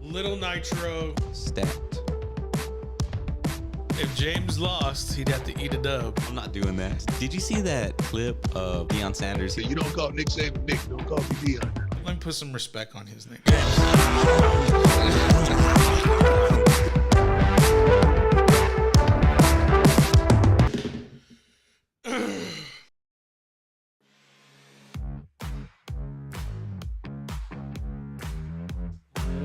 Little Nitro. Stacked. If James lost, he'd have to eat a dub. I'm not doing that. Did you see that clip of Deion Sanders? You don't call Nick Saban Nick. Don't call me Deion. Let me put some respect on his name.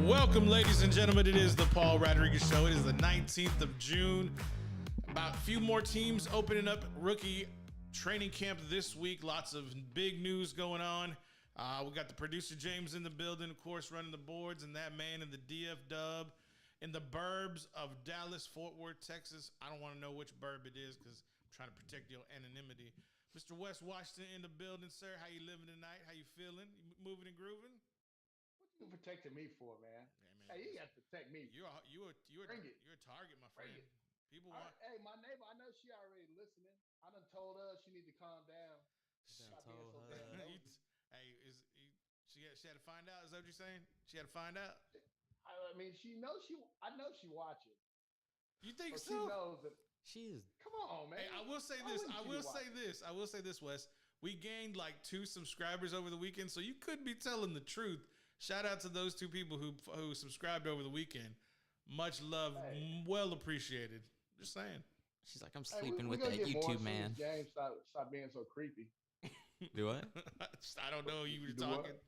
Welcome, ladies and gentlemen. It is the Paul Rodriguez Show. It is the 19th of June. About a few more teams opening up rookie training camp this week. Lots of big news going on. We got the producer James in the building, of course, running the boards, and that man in the DF Dub in the burbs of Dallas, Fort Worth, Texas. I don't want to know which burb it is because I'm trying to protect your anonymity. Mr. Wes Washington in the building, sir. How you living tonight? How you feeling? You moving and grooving? What you protecting me for, man? Yeah, man. Hey, you got to protect me. You're a target, my friend. People want. Hey, my neighbor, I know she already listening. I done told her she need to calm down. Stop being so damn nosy. She had to find out. Is that what you're saying? She had to find out. I mean, I know she watching. You think Or so? She knows that. She is. Come on, man. Hey, I will say this. I will say this, Wes. We gained like 2 subscribers over the weekend, so you could be telling the truth. Shout out to those 2 people who subscribed over the weekend. Much love, well appreciated. Just saying. She's like, I'm sleeping with that YouTube man. James, stop being so creepy. Do what? I don't know. You were talking. What?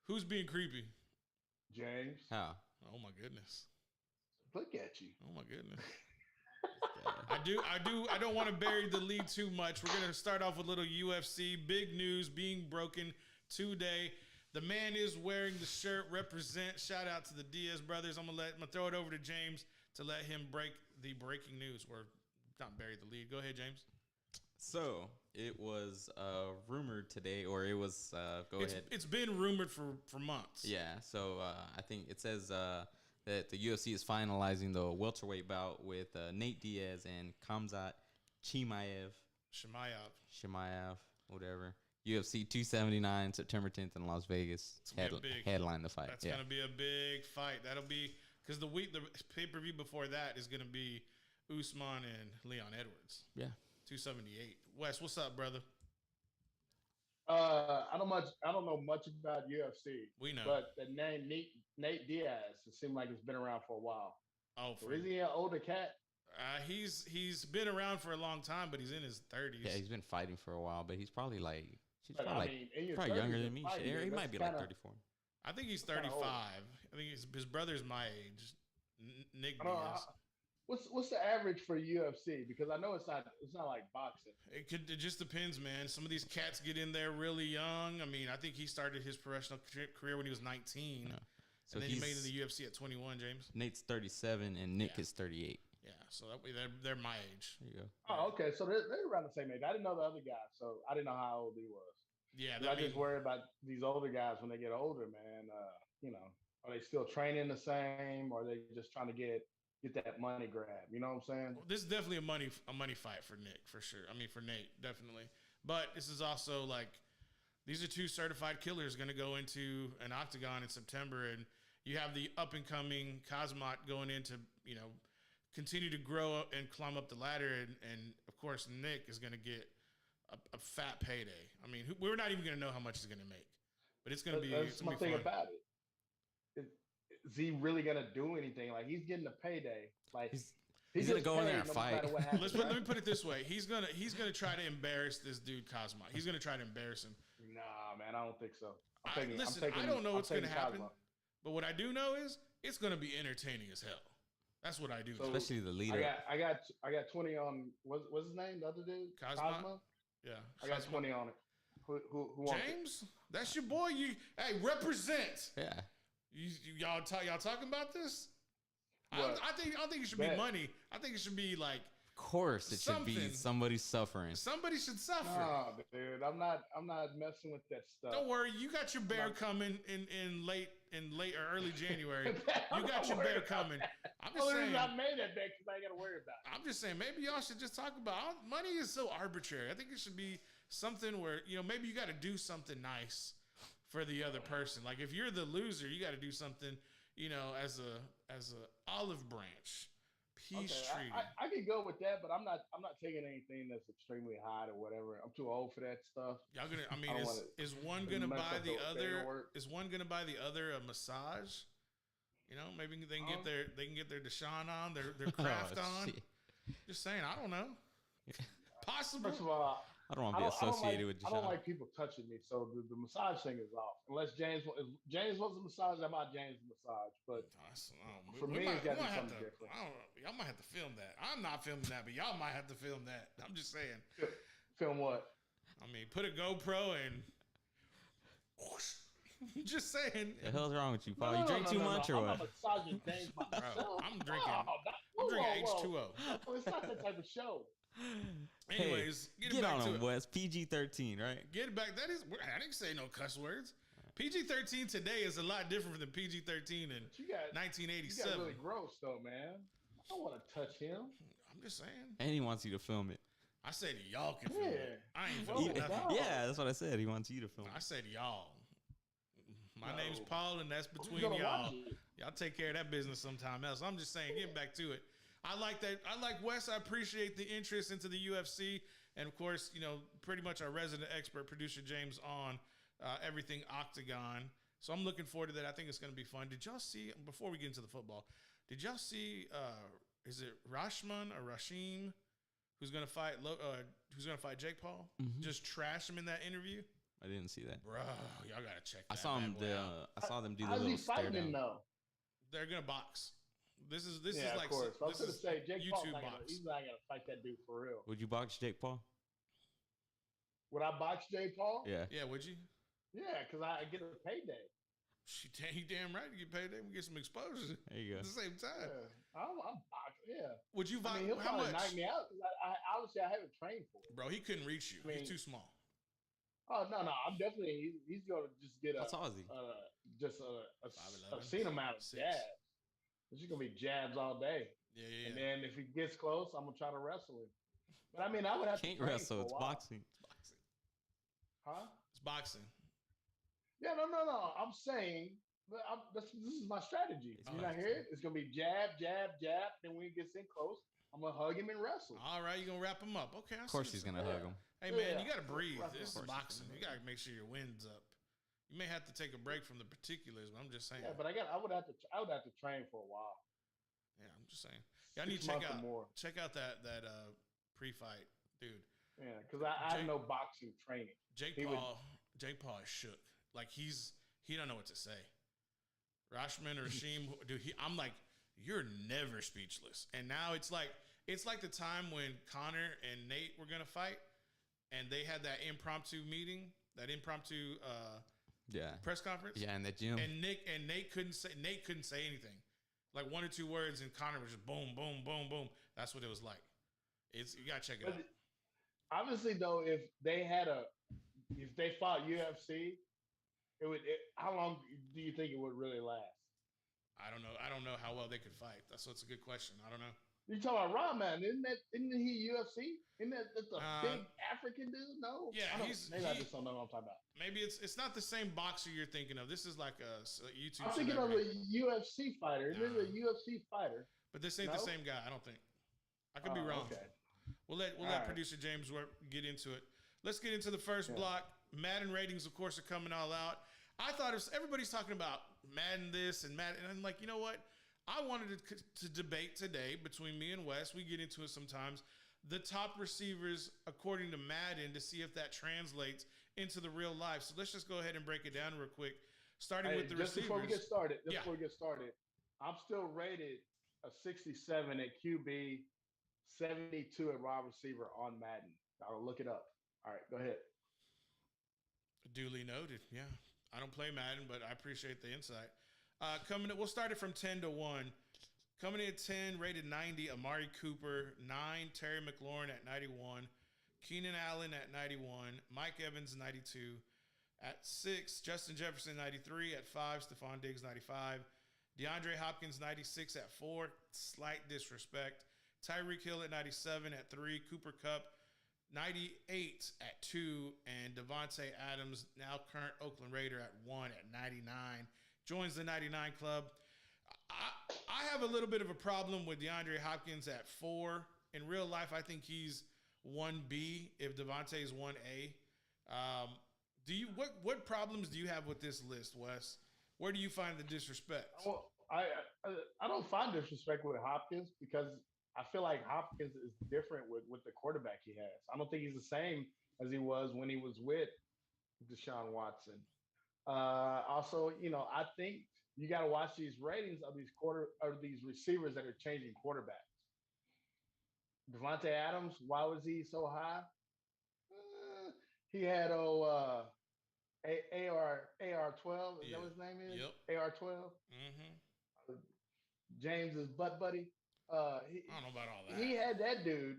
Who's being creepy? James. How? Oh my goodness. Look at you. Oh my goodness. I don't want to bury the lead too much. We're going to start off with a little UFC. Big news being broken today. The man is wearing the shirt. Represent. Shout out to the Diaz brothers. I'm gonna throw it over to James to let him break the breaking news, or not bury the lead. Go ahead, James. So it was rumored today, or it was ahead. It's been rumored for months. Yeah. So I think it says that the UFC is finalizing the welterweight bout with Nate Diaz and Khamzat Chimaev, whatever. UFC 279, September 10th in Las Vegas. Headline the fight. That's going to be a big fight. That'll be because the pay-per-view before that is going to be Usman and Leon Edwards. Yeah. 278. Wes, what's up, brother? I don't know much about UFC. We know. But the name Nate Diaz, it seems like it's been around for a while. Oh, is he an older cat? He's been around for a long time, but he's in his 30s. Yeah, he's been fighting for a while, but he's probably like probably 30s, younger than me. He might be like 34. I think he's 35. I think his brother's my age. Nick Diaz. What's the average for UFC? Because I know it's not like boxing. It just depends, man. Some of these cats get in there really young. I mean, I think he started his professional career when he was 19. Yeah. So and then he made it in the UFC at 21, James. Nate's 37 and Nick is 38. Yeah, so that way they're my age. There you go. Oh, okay. So they're around the same age. I didn't know the other guy, so I didn't know how old he was. Yeah, I just worry about these older guys when they get older, man. Are they still training the same, or are they just trying to get that money grab? You know what I'm saying? Well, this is definitely a money fight for Nick, for sure. I mean, for Nate, definitely. But this is also like these are 2 certified killers going to go into an octagon in September, and you have the up and coming Khamzat going into continue to grow up and climb up the ladder, and of course Nick is going to get a fat payday. I mean, we're not even going to know how much he's going to make, but it's going to be. That's my thing about it. Is he really going to do anything? Like, he's getting a payday. Like he's going to go in there and fight. Let me put it this way: he's gonna try to embarrass this dude Khamzat. He's going to try to embarrass him. Nah, man, I don't think so. I don't know what's going to happen, but what I do know is it's going to be entertaining as hell. That's what I do. So especially the leader. I got 20 on what's his name? The other dude? Khamzat? Yeah. I got 20 on it. Who James? That's your boy. Hey, represent. Yeah. Y'all talking about this? I don't think it should be money. I think it should be like. Of course, it should be somebody suffering. Somebody should suffer. No, dude, I'm not messing with that stuff. Don't worry, you got your bear coming in late or early January. You got your bear coming. I'm just saying. I made that bet because I got to worry about it. I'm just saying, maybe y'all should just talk about money is so arbitrary. I think it should be something where maybe you got to do something nice for the other person. Like if you're the loser, you got to do something as a olive branch, peace Okay, treaty. I can go with that, but I'm not taking anything that's extremely hot or whatever. I'm too old for that stuff. Y'all gonna? I mean, I don't is one to gonna mess buy up the the other? paperwork. Is one gonna buy the other a massage? Maybe they can get their Deshaun on, their craft on. Shit. Just saying, I don't know. Possible. First of all, I don't want to be associated with I don't Deshaun. like people touching me, so the massage thing is off. Unless if James wants a massage, I buy James a massage. But for me, it's got to be something different. Y'all might have to film that. I'm not filming that, but y'all might have to film that. I'm just saying. Film what? I mean, put a GoPro and. Just saying. The hell's wrong with you, Paul? No, You drink too much or I'm what? not massaging James myself. Bro, I'm drinking whoa, H2O. No, it's not that type of show. Anyways, hey, get on back to him, it. Wes. PG-13, right? Get it back. I didn't say no cuss words. PG-13 today is a lot different than PG-13 in You got 1987. really gross though, man. I don't want to touch him. I'm just saying. And he wants you to film it. I said y'all can film it. I ain't Well, filming no. nothing. Yeah, that's what I said. He wants you to film I it. said y'all. My No. name's Paul, and that's Who's between gonna y'all. watch it? Y'all take care of that business sometime else. I'm just saying, getting back to it. I like that. I like Wes. I appreciate the interest into the UFC. And of course, pretty much our resident expert producer, James, on everything Octagon. So I'm looking forward to that. I think it's going to be fun. Did y'all see, before we get into the football, did y'all see, is it Rashman or Rashim who's going to fight Jake Paul? Mhm. Just trash him in that interview? I didn't see that. Bro, y'all got to check that I saw him. bad boy out. I saw them do the How's he little stare fighting down. him though? They're going to box. This is Yeah, like, of course. I was this gonna is say Jake Paul's YouTube not box. he's not gonna fight that dude for real. Would you box Jake Paul? Would I box Jake Paul? Yeah. Yeah, would you? Yeah, because I get a payday. He damn right to get paid. They can get some exposure There you go. at the same time. Yeah, I'm boxing. Yeah. Would you I box? mean, he'll How probably much? knock me out because I obviously I haven't trained for it. Bro, he couldn't reach you. I mean- He's too small. Oh no, I'm definitely he's gonna just get That's Aussie. just a 5'11", obscene amount of 6'. jabs. It's just gonna be jabs all day. Yeah. And then if he gets close, I'm gonna try to wrestle him. But I mean, I would have Can't to train wrestle. for a It's while. boxing. It's boxing. Huh? It's boxing. Yeah, no. I'm saying this is my strategy. It's You not hear it? It's gonna be jab, jab, jab. Then when he gets in close, I'm gonna hug him and wrestle. All right, you're gonna wrap him up. Okay. Of course, he's gonna hug him. Hey man, Yeah. you gotta breathe. Of This is course. boxing. You gotta make sure your wind's up. You may have to take a break from the particulars, but I'm just saying. Yeah, but I would have to train for a while. Yeah, I'm just saying. Y'all need to 6 check months or out more. that pre-fight, dude. Yeah, because I Jake- have no boxing training. Jake He would- Paul is shook. Like he don't know what to say. Rashman or Rasheem, dude, I'm like, you're never speechless. And now it's like the time when Connor and Nate were gonna fight, and they had that impromptu meeting, that impromptu Yeah. press conference. Yeah, in the gym. And Nate couldn't say anything. Like 1 or 2 words, and Connor was just boom, boom, boom, boom. That's what it was like. You gotta check it out. But obviously, though, if they fought UFC, how long do you think it would really last? I don't know. I don't know how well they could fight. That's a good question. I don't know. You talking about Rahman? Isn't he UFC? Isn't that's a big African dude? No. Yeah, I just don't know what I'm talking about. Maybe it's not the same boxer you're thinking of. This is like a YouTube. I'm thinking of celebrity. a UFC fighter. Isn't it a UFC fighter? But this ain't the No? same guy. I don't think. I could be wrong. Okay. We'll let All right. producer James get into it. Let's get into the first block. Madden ratings, of course, are coming all out. I thought everybody's talking about Madden this and Madden, and I'm like, you know what? I wanted to debate today between me and Wes. We get into it sometimes. The top receivers according to Madden to see if that translates into the real life. So let's just go ahead and break it down real quick. Starting with the just receivers. before we get started, I'm still rated a 67 at QB, 72 at wide receiver on Madden. I'll look it up. All right, go ahead. Duly noted. Yeah. I don't play Madden, but I appreciate the insight. We'll start it from 10 to 1. Coming in at 10, rated 90, Amari Cooper. 9, Terry McLaurin at 91. Keenan Allen at 91. Mike Evans, 92. At 6, Justin Jefferson, 93. At 5, Stephon Diggs, 95. DeAndre Hopkins, 96 at 4. Slight disrespect. Tyreek Hill at 97. At 3, Cooper Kupp, 98 at 2, and Devontae Adams, now current Oakland Raider, at 1 at 99. Joins the 99 club. I have a little bit of a problem with DeAndre Hopkins at 4. In real life, I think he's 1B if Devontae is 1A. What problems do you have with this list, Wes? Where do you find the disrespect? Well, I don't find disrespect with Hopkins because I feel like Hopkins is different with the quarterback he has. I don't think he's the same as he was when he was with Deshaun Watson. Also, I think you got to watch these ratings of these receivers that are changing quarterbacks. Devontae Adams, why was he so high? He had AR 12. Is that what his name is? Yep. AR 12. Mm-hmm. James's butt buddy. I don't know about all that. He had that dude.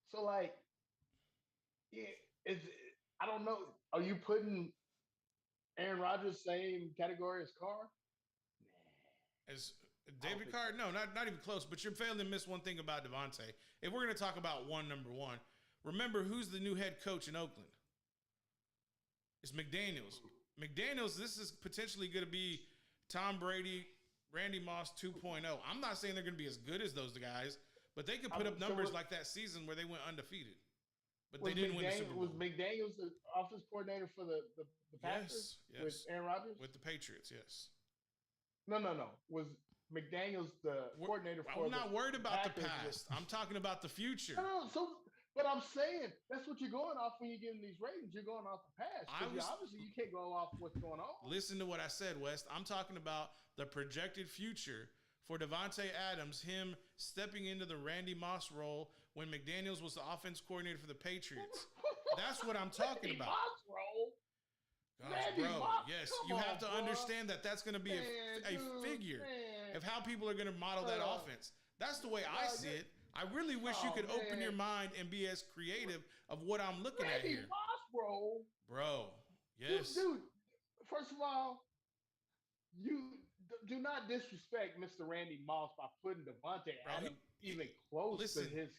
So like, I don't know. Are you putting Aaron Rodgers same category as Carr? As David Carr? No, not even close. But you're failing to miss one thing about Devontae. If we're going to talk about number one, remember who's the new head coach in Oakland? It's McDaniels. McDaniels, this is potentially going to be Tom Brady, Randy Moss 2.0. I'm not saying they're going to be as good as those guys, but they could put up numbers like that season where they went undefeated. But they didn't win the Super Bowl. Was McDaniels the offense coordinator for the Packers? Yes. With Aaron Rodgers? With the Patriots, yes. No. Was McDaniels the coordinator for I'm not worried about the Packers past. I'm talking about the future. No, but I'm saying that's what you're going off when you're getting these ratings. You're going off the past. Obviously, you can't go off what's going on. Listen to what I said, West. I'm talking about the projected future for Devontae Adams, him stepping into the Randy Moss role when McDaniels was the offense coordinator for the Patriots. That's what I'm talking about. Moss role? Gosh, bro. Yes, you have to understand that that's going to be a figure of how people are going to model that offense. That's the way I see it. I really wish you could open your mind and be as creative of what I'm looking at here. Moss, bro. Yes. Dude, first of all, you do not disrespect Mr. Randy Moss by putting Devontae Adams even close to his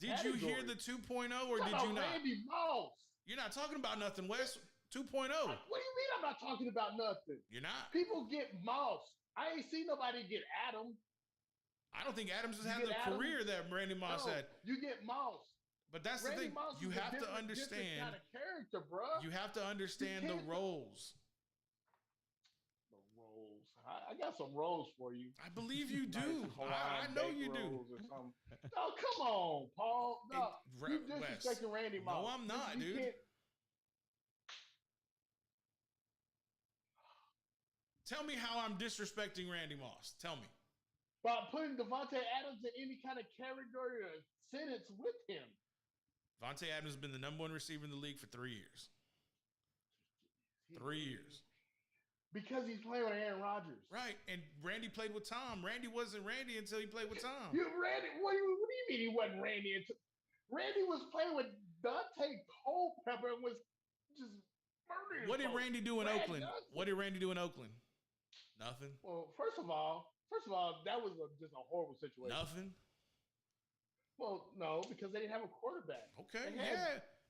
Did you hear the 2.0 or did you not? Randy Moss. You're not talking about nothing, Wes. 2.0. What do you mean I'm not talking about nothing? You're not. People get Moss. I ain't seen nobody get Adams. I don't think Adams has had the career that Randy Moss had. You get Moss. But that's Randy the thing. Moss You is have a to understand. Kind of character, bro. You have to understand the roles. The roles. I got some roles for you. I believe you do. I know you do. Oh, come on, Paul. No, you disrespecting Randy Moss. No, I'm not, dude. Tell me how I'm disrespecting Randy Moss. Tell me. By putting Devontae Adams in any kind of category or sentence with him. Devontae Adams has been the number one receiver in the league for 3 years. 3 years. Because he's playing with Aaron Rodgers. Right. And Randy played with Tom. Randy wasn't Randy until he played with Tom. What do you mean he wasn't Randy? Randy was playing with Dante Culpepper and was just murdering. What did Randy do in Oakland? What did Randy do in Oakland? Nothing. Well, first of all, that was just a horrible situation. Nothing. Well, no, because they didn't have a quarterback. Okay.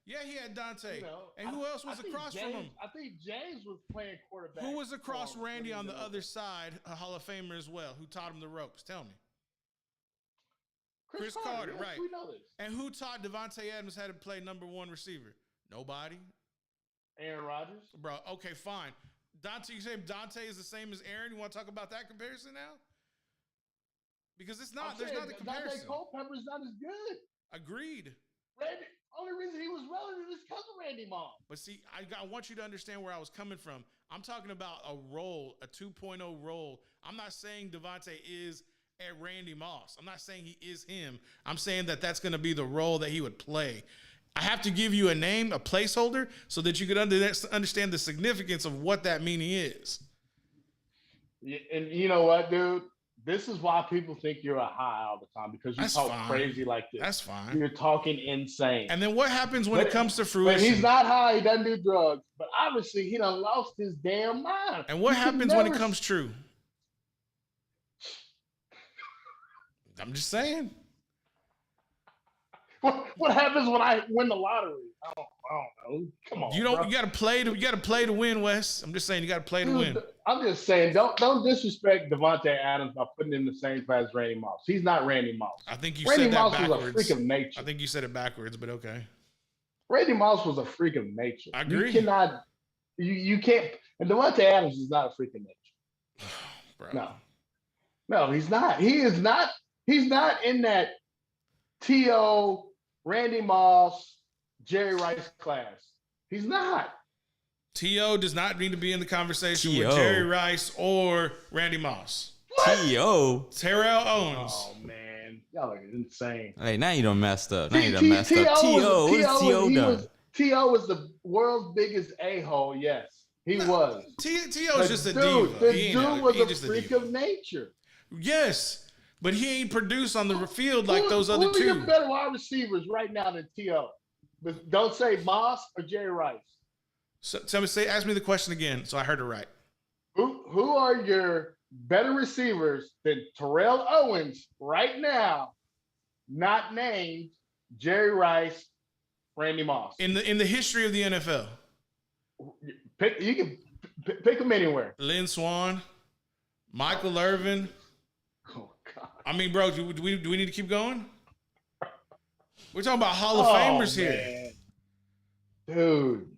Yeah, he had Dante. And who else was across from him? I think James was playing quarterback. Who was across Randy on the other side, a Hall of Famer as well, who taught him the ropes? Tell me. Chris Carter, yes, right. We know this. And who taught Devontae Adams how to play number one receiver? Nobody. Aaron Rodgers. Bro, okay, fine. Dante, you say Dante is the same as Aaron? You want to talk about that comparison now? Because it's not. There's not a comparison. Dante Culpepper's not as good. Agreed. Randy, only reason he was relevant is because of Randy Moss. But see, I want you to understand where I was coming from. I'm talking about a role, a 2.0 role. I'm not saying Devontae is at Randy Moss. I'm not saying he is him. I'm saying that that's going to be the role that he would play. I have to give you a name, a placeholder, so that you could understand the significance of what that meaning is. Yeah, and you know what, dude? This is why people think you're a high all the time, because you talk crazy like this. That's fine. You're talking insane. And then what happens when it comes to fruition? But he's not high. He doesn't do drugs. But obviously, he done lost his damn mind. And what happens when it comes true? I'm just saying. What happens when I win the lottery? I don't know. Come on, You don't. bro. You got to play to. You got to play to win, Wes. I'm just saying you got to play to win. Dude, I'm just saying, don't disrespect Devontae Adams by putting him in the same class as Randy Moss. He's not Randy Moss. I think you Randy said that Moss was a backwards. freak of nature. I think you said it backwards, but okay. Randy Moss was a freak of nature. I agree. You cannot. You can't. And Devontae Adams is not a freak of nature. Bro. No, he's not. He is not. He's not in that T.O., Randy Moss, Jerry Rice class. He's not. T.O. does not need to be in the conversation T.O. with Jerry Rice or Randy Moss. T.O. Terrell Owens. Oh man, y'all are insane. Hey, now you done messed up. Now you done messed up. T.O. What has T.O. done? T.O. was the world's biggest a-hole. Yes, he was. T.O. is just a dude, diva. The dude was a freak diva. of nature. Yes, but he ain't produced on the field like those other who are two. your better wide receivers right now than T.O.? But don't say Moss or Jerry Rice. So, ask me the question again, so I heard it right. Who are your better receivers than Terrell Owens right now, not named Jerry Rice, Randy Moss? In the history of the NFL, You can pick them anywhere. Lynn Swann, Michael Irvin. Oh God! I mean, bro, do we need to keep going? We're talking about Hall of Famers here. Man. Dude.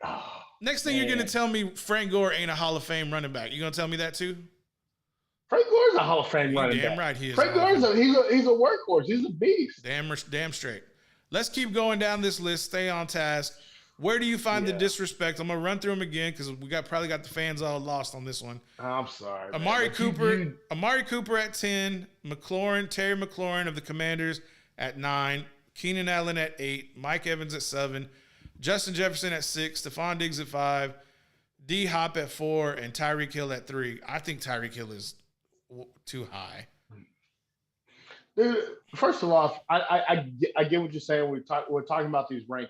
Oh, Next thing man. you're gonna tell me Frank Gore ain't a Hall of Fame running back. You gonna tell me that too? Frank Gore's a Hall of Fame running Damn back. right he is. Frank Gore's he's a workhorse. He's a beast. Damn straight. Let's keep going down this list. Stay on task. Where do you find the disrespect? I'm gonna run through them again because we probably got the fans all lost on this one. I'm sorry. Amari man. Cooper. Amari Cooper at 10. Terry McLaurin of the Commanders at 9. Keenan Allen at 8. Mike Evans at 7. Justin Jefferson at 6. Stephon Diggs at 5. D Hop at 4. And Tyreek Hill at 3. I think Tyreek Hill is too high. Dude, first of all, I get what you're saying. We're talking about these rankings.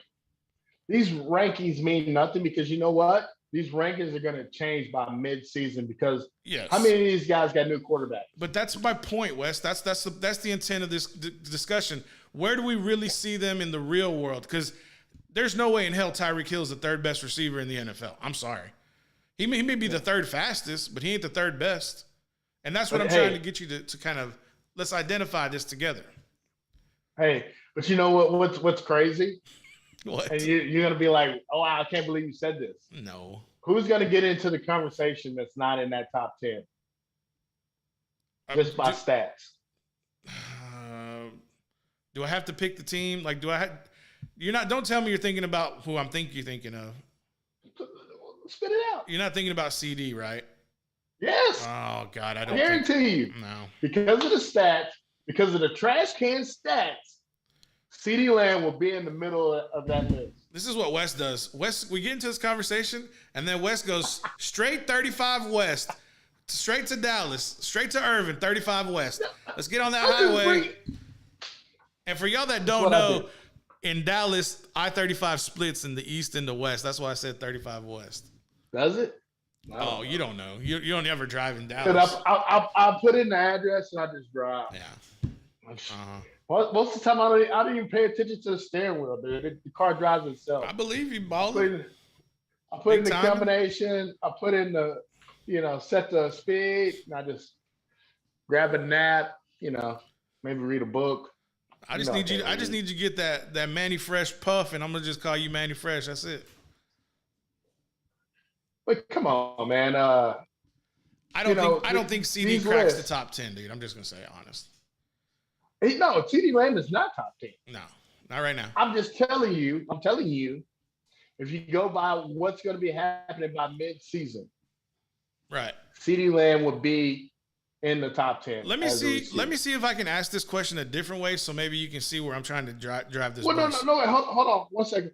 These rankings mean nothing because you know what? These rankings are going to change by mid-season because how many of these guys got new quarterbacks? But that's my point, Wes. That's the intent of this discussion. Where do we really see them in the real world? Because there's no way in hell Tyreek Hill is the third best receiver in the NFL. I'm sorry. He may be the third fastest, but he ain't the third best. And that's what I'm trying to get you to kind of let's identify this together. Hey, but you know what's crazy? What? And you're going to be like, oh, I can't believe you said this. No. Who's going to get into the conversation that's not in that top 10? Just by stats. Do I have to pick the team? Like, don't tell me you're thinking about who you're thinking of. Spit it out. You're not thinking about CD, right? Yes. Oh, God. I guarantee you. No. Because of the stats, because of the trash can stats, CeeDee Lamb will be in the middle of that list. This is what Wes does. We get into this conversation, and then Wes goes straight 35 West, straight to Dallas, straight to Irvin, 35 West. Let's get on that highway. And for y'all that don't know, in Dallas, I-35 splits in the east and the west. That's why I said 35 West. Does it? Oh, you don't know. You don't ever drive in Dallas. I'll put in the address and I just drive. Yeah. Most of the time, I don't even pay attention to the steering wheel, dude. The car drives itself. I believe you, baller. I put in the combination. I put in the, set the speed, and I just grab a nap, maybe read a book. I just need you to get that Manny Fresh puff, and I'm gonna just call you Manny Fresh. That's it. But come on, man. I don't think CD cracks the top 10, dude. I'm just gonna say honest. No, CeeDee Lamb is not top 10. No, not right now. I'm telling you, if you go by what's going to be happening by mid-season, right? CeeDee Lamb would be in the top 10. Let me see if I can ask this question a different way, so maybe you can see where I'm trying to drive this. Well, no, wait, hold on 1 second.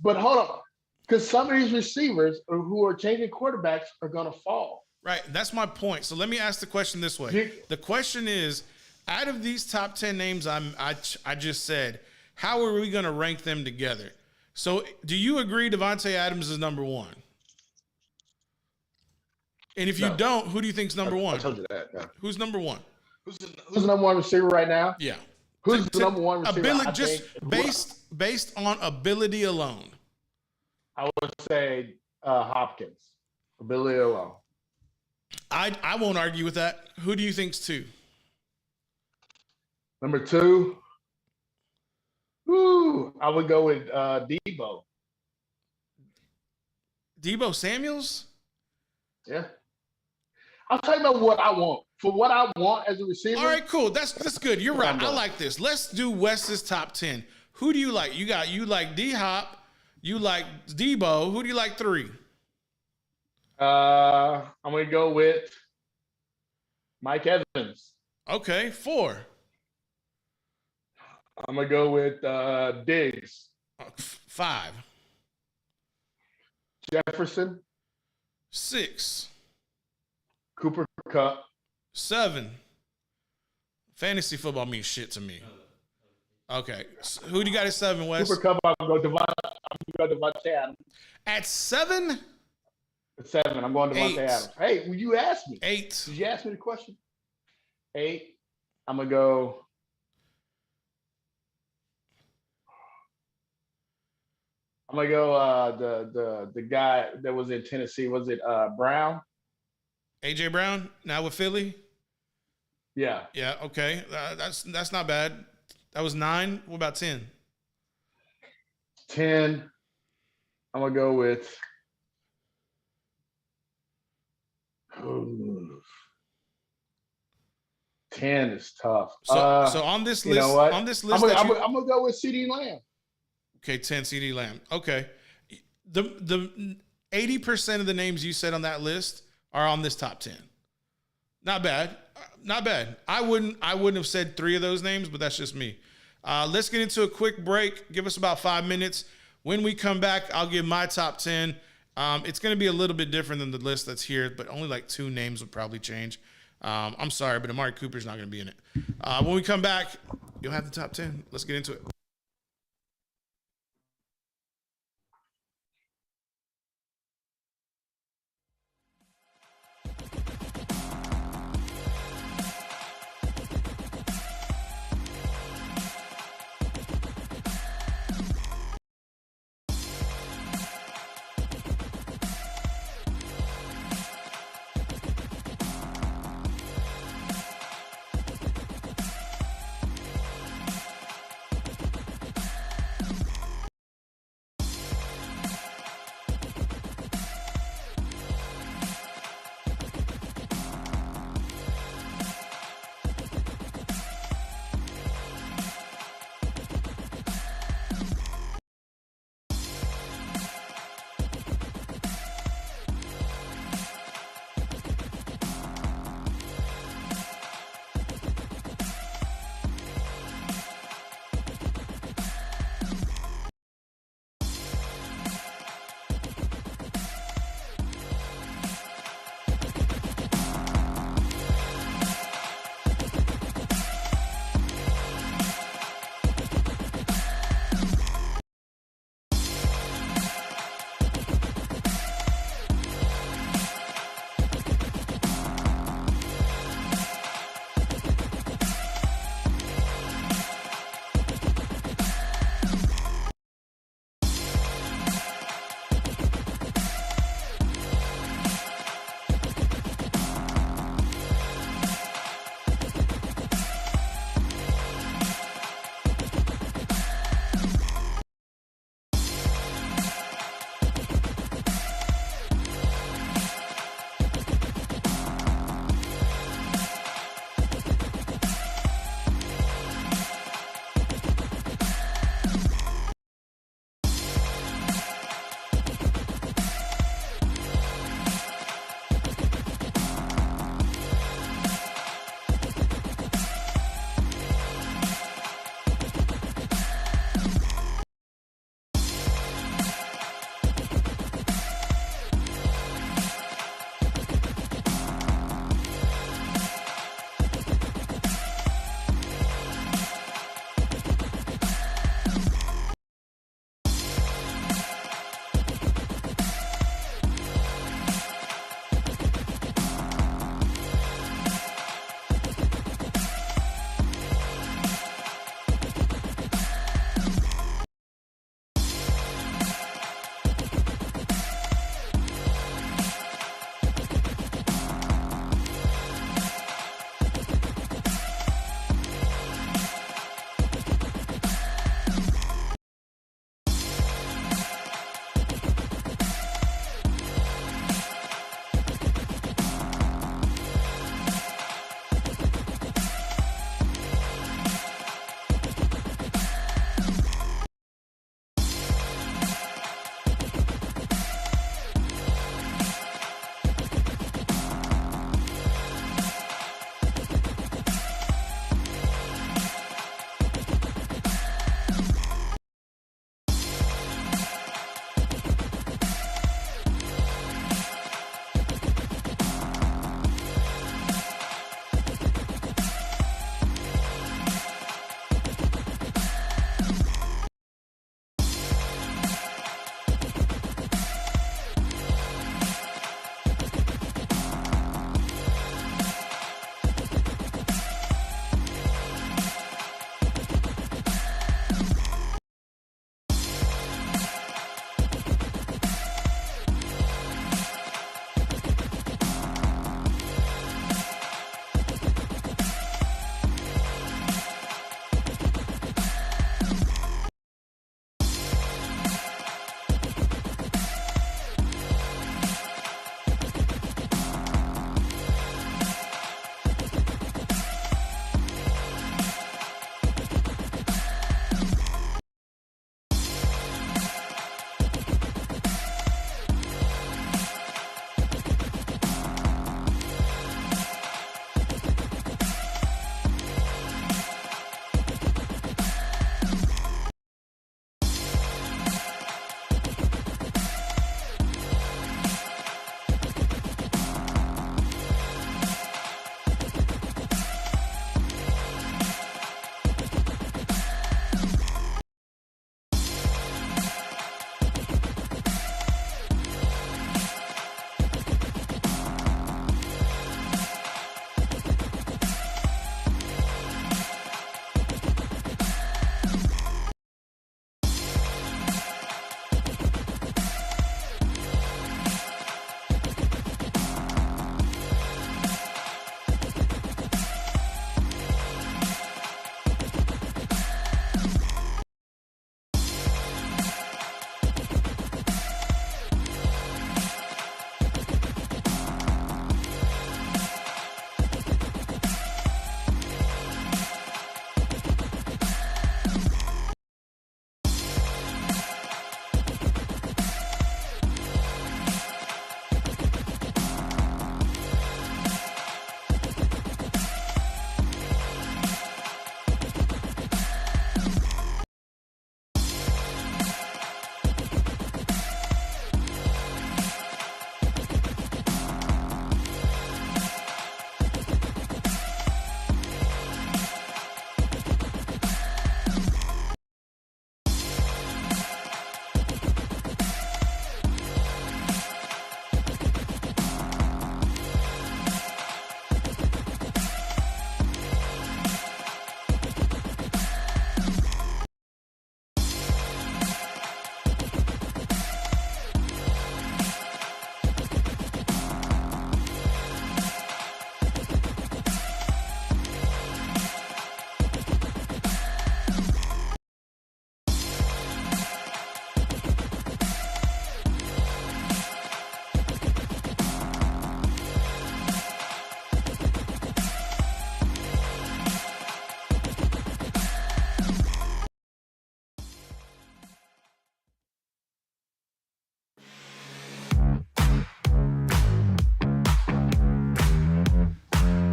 But hold on, because some of these receivers who are changing quarterbacks are going to fall. Right, that's my point. So let me ask the question this way. The question is, out of these top 10 names I just said, how are we going to rank them together? So do you agree Davante Adams is number 1? And if you don't, who do you think's number 1? I told you that. No. Who's number 1? Who's the number 1 receiver right now? Yeah. Who's the number one receiver? Ability, I just think, based on ability alone. I would say Hopkins. Ability alone. I won't argue with that. Who do you think's 2? Number 2. I would go with Debo. Debo Samuels? Yeah. I'll tell you about what I want. For what I want as a receiver. All right, cool. That's good. You're right. I like this. Let's do Wes's top 10. Who do you like? You like D Hop. You like Debo. Who do you like 3? I'm gonna go with Mike Evans. Okay, 4. I'm gonna go with Diggs. 5. Jefferson. 6. Cooper Kupp. 7. Fantasy football means shit to me. Okay, so who do you got at 7, Wes? Cooper Kupp. I'm gonna go Devontae Adams. At 7? At 7, I'm going Devontae 8. Adams. Hey, will you ask me? 8. Did you ask me the question? 8. I'm gonna go. The guy that was in Tennessee. Was it Brown? AJ Brown now with Philly. Yeah. Yeah. Okay. That's not bad. That was 9. What about 10? 10. I'm gonna go with. 10 is tough. So on this list, you know what? on this list, I'm gonna go with CeeDee Lamb. Okay, 10 CeeDee Lamb. Okay, the 80% of the names you said on that list are on this top 10. Not bad, not bad. I wouldn't have said 3 of those names, but that's just me. Let's get into a quick break. Give us about 5 minutes. When we come back, I'll give my top 10. It's going to be a little bit different than the list that's here, but only like 2 names will probably change. I'm sorry, but Amari Cooper's not going to be in it. When we come back, you'll have the top 10. Let's get into it.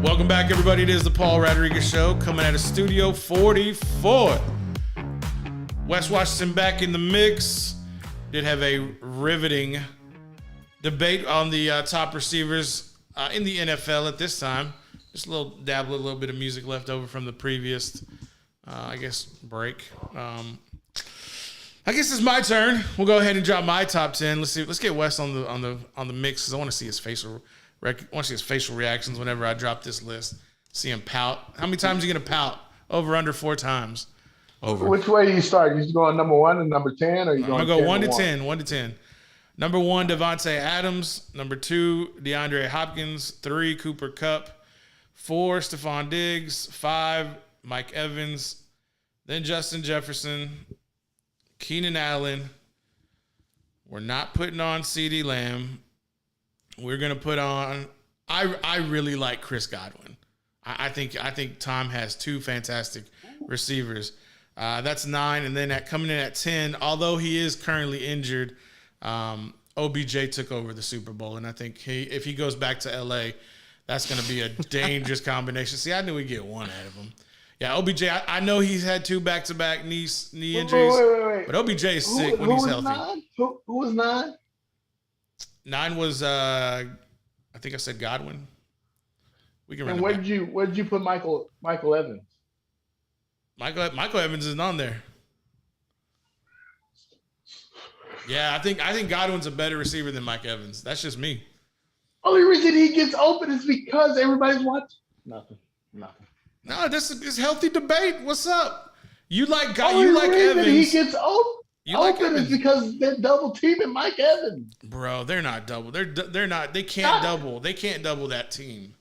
Welcome back, everybody. It is the Paul Rodriguez Show coming out of Studio 44. Wes Washington back in the mix. Did have a riveting debate on the top receivers in the NFL at this time. Just a little bit of music left over from the previous, break. I guess it's my turn. We'll go ahead and drop my top 10. Let's get Wes on the mix because I want to see his facial reactions whenever I drop this list. See him pout. How many times are you gonna pout? Over under 4 times. Over. Which way do you start? You going number 1 and number 10, or you going? I'm gonna go 1 to 10. 1 to 10. Number 1, Devontae Adams. Number 2, DeAndre Hopkins. 3, Cooper Kupp. 4, Stephon Diggs. 5, Mike Evans. Then Justin Jefferson. Keenan Allen. We're not putting on CeeDee Lamb. We're gonna put on. I really like Chris Godwin. I think Tom has 2 fantastic receivers. That's 9, and then coming in at 10. Although he is currently injured, OBJ took over the Super Bowl, and I think if he goes back to LA, that's gonna be a dangerous combination. See, I knew we'd get 1 out of him. Yeah, OBJ. I know he's had 2 back-to-back knee injuries, wait. but OBJ is sick when he's healthy. 9? Who was 9? 9 was I think I said Godwin. We can run. And where did you put Michael Evans? Michael Evans isn't on there. Yeah, I think Godwin's a better receiver than Mike Evans. That's just me. Only reason he gets open is because everybody's watching. Nothing. No, this is healthy debate. What's up? You like Evans? He gets open. You like Evans is because they're double teaming Mike Evans. Bro, they're not double. They're not. They can't double. They can't double that team.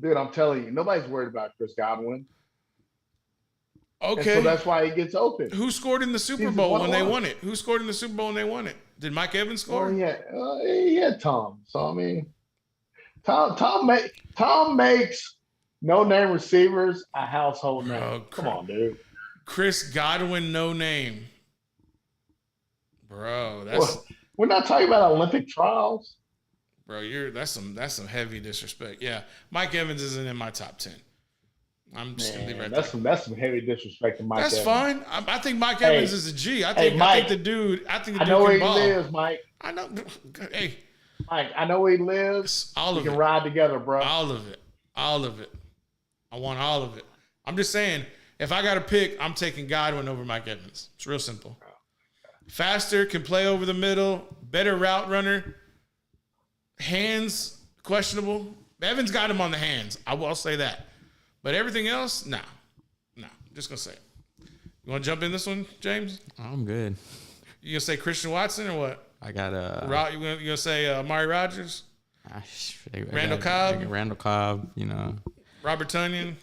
Dude, I'm telling you, nobody's worried about Chris Godwin. Okay. And so that's why he gets open. Who scored in the Super Bowl when they won it? Who scored in the Super Bowl when they won it? Did Mike Evans score? He had Tom. So I mean, Tom makes no-name receivers a household name. Oh, come on, dude. Chris Godwin, no name. Bro, we're not talking about Olympic trials. Bro, that's some heavy disrespect. Yeah, Mike Evans isn't in my top 10. I'm just gonna leave right there. That's some heavy disrespect to Mike. That's Evans. fine. I think Mike Evans is a G. I think the dude. I think the dude know where can he ball. lives, Mike. I know. Hey, Mike, I know where he lives. We can ride together, bro. All of it. I want all of it. I'm just saying, if I got to pick, I'm taking Godwin over Mike Evans. It's real simple. Faster, can play over the middle, better route runner. Hands, questionable. Evans got him on the hands. I will say that. But everything else, no. Just going to say it. You want to jump in this one, James? I'm good. You going to say Christian Watson or what? I got you going to say Amari Rodgers? Randall Cobb, Robert Tonyan.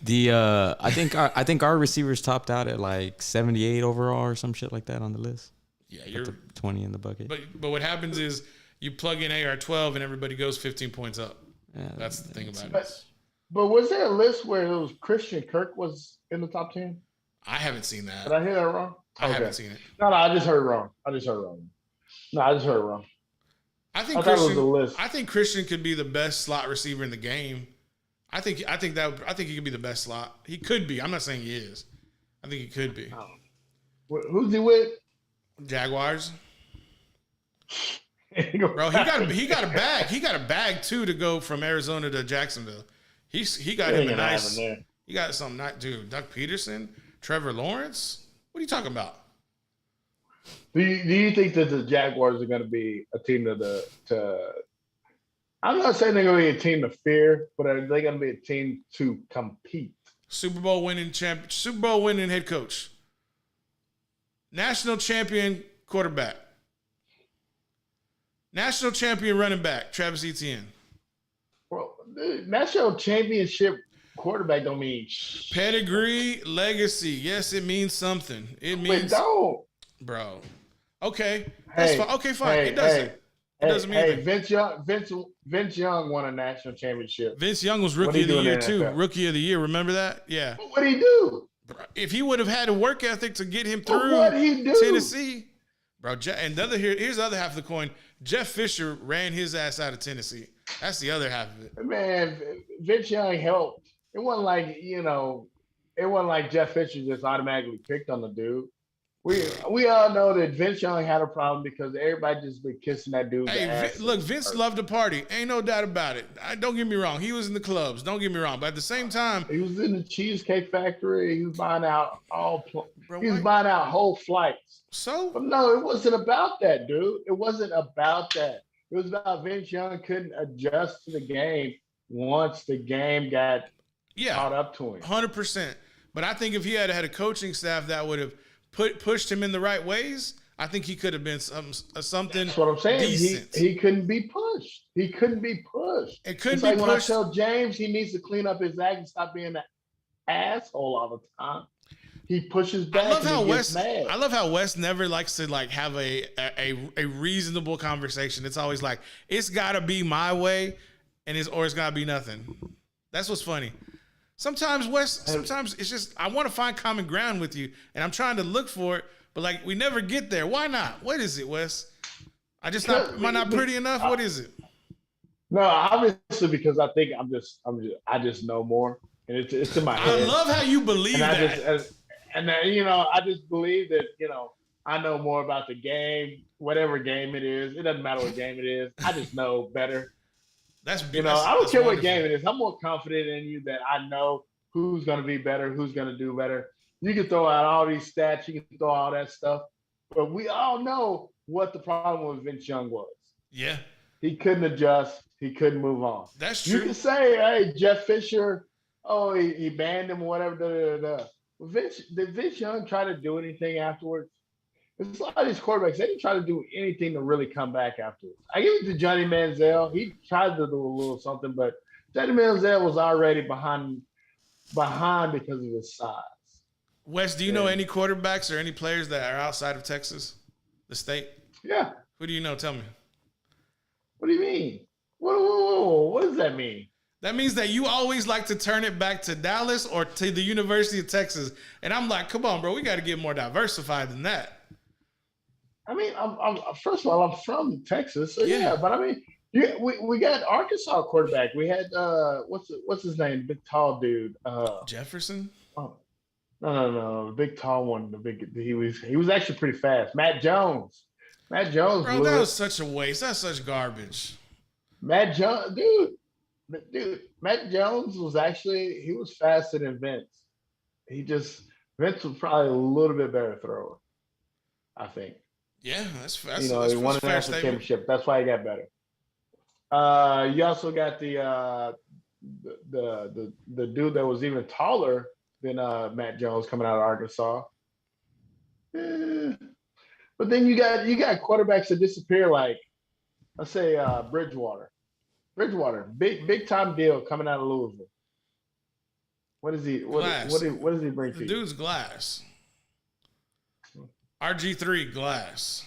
I think our receivers topped out at like 78 overall or some shit like that on the list. Yeah, you're 20 in the bucket. But what happens is you plug in AR-12 and everybody goes 15 points up. Yeah, that's the thing about it. But was there a list where it was Christian Kirk was in the top 10? I haven't seen that. Did I hear that wrong? I haven't seen it. No, I just heard it wrong. No, I just heard it wrong. I think Christian could be the best slot receiver in the game. I think he could be the best slot. He could be. I'm not saying he is. I think he could be. Who's he with? Jaguars. Bro, he got a bag. He got a bag too to go from Arizona to Jacksonville. He got him a nice. He got something. Not dude. Doug Peterson, Trevor Lawrence. What are you talking about? Do you think that the Jaguars are going to be a team to? I'm not saying they're going to be a team to fear, but are they going to be a team to compete? Super Bowl winning head coach, national champion quarterback, national champion running back, Travis Etienne. Well, national championship quarterback don't mean pedigree, legacy. Yes, it means something. It means don't, bro. Okay, that's fine. Okay, fine. It doesn't. It doesn't mean anything. Vince Young won a national championship. Vince Young was rookie of the year too. Rookie of the year. Remember that? Yeah. What did he do? If he would have had a work ethic to get him through Tennessee, bro. And here's the other half of the coin. Jeff Fisher ran his ass out of Tennessee. That's the other half of it. Man, Vince Young helped. It wasn't like it wasn't like Jeff Fisher just automatically picked on the dude. We all know that Vince Young had a problem because everybody just been kissing that dude's ass. Look, Vince loved to party. Ain't no doubt about it. Don't get me wrong. He was in the clubs. Don't get me wrong. But at the same time, he was in the Cheesecake Factory. He was buying out he was what? buying out whole flights. So But no, it wasn't about that, dude. It wasn't about that. It was about Vince Young couldn't adjust to the game once the game got caught up to him. 100%. But I think if he had had a coaching staff that would have pushed him in the right ways, I think he could have been something. That's what I'm saying. Decent. He couldn't be pushed. He couldn't be pushed. It couldn't It's be like when I pushed. tell James he needs to clean up his act and stop being an asshole all the time. He pushes back. I love and how he gets West. mad. I love how West never likes to have a reasonable conversation. It's always like it's gotta be my way, or it's gotta be nothing. That's what's funny. Sometimes West. Sometimes it's just I want to find common ground with you, and I'm trying to look for it, but like we never get there. Why not? What is it, Wes? Am I not pretty enough? What is it? No, obviously because I think I just know more, and it's in my head. I love how you believe that. I just believe that I know more about the game, whatever game it is. It doesn't matter what game it is. I just know better. I don't care what game it is. I'm more confident in you that I know who's going to be better, who's going to do better. You can throw out all these stats, you can throw all that stuff, but we all know what the problem with Vince Young was. Yeah, he couldn't adjust. He couldn't move on. That's true. You can say, "Hey, Jeff Fisher, he banned him or whatever." Did Vince Young try to do anything afterwards? It's a lot of these quarterbacks, they didn't try to do anything to really come back afterwards. I give it to Johnny Manziel. He tried to do a little something, but Johnny Manziel was already behind because of his size. Wes, do you know any quarterbacks or any players that are outside of Texas, the state? Yeah. Who do you know? Tell me. What do you mean? What does that mean? That means that you always like to turn it back to Dallas or to the University of Texas. And I'm like, come on, bro, we got to get more diversified than that. I mean, I'm first of all, I'm from Texas, so yeah. But I mean, we got Arkansas quarterback. We had what's his name? Big tall dude. Jefferson. Oh, no, the big tall one. He was actually pretty fast. Matt Jones. Bro, that was such a waste. That's such garbage. Matt Jones, dude. Matt Jones was he was faster than Vince. Vince was probably a little bit better thrower, I think. Yeah, that's he won a national championship. That's why he got better. You also got the dude that was even taller than Matt Jones coming out of Arkansas. But then you got quarterbacks that disappear, like let's say Bridgewater, big time deal coming out of Louisville. What is he? What does he bring to you? The dude's glass. RG3 glass.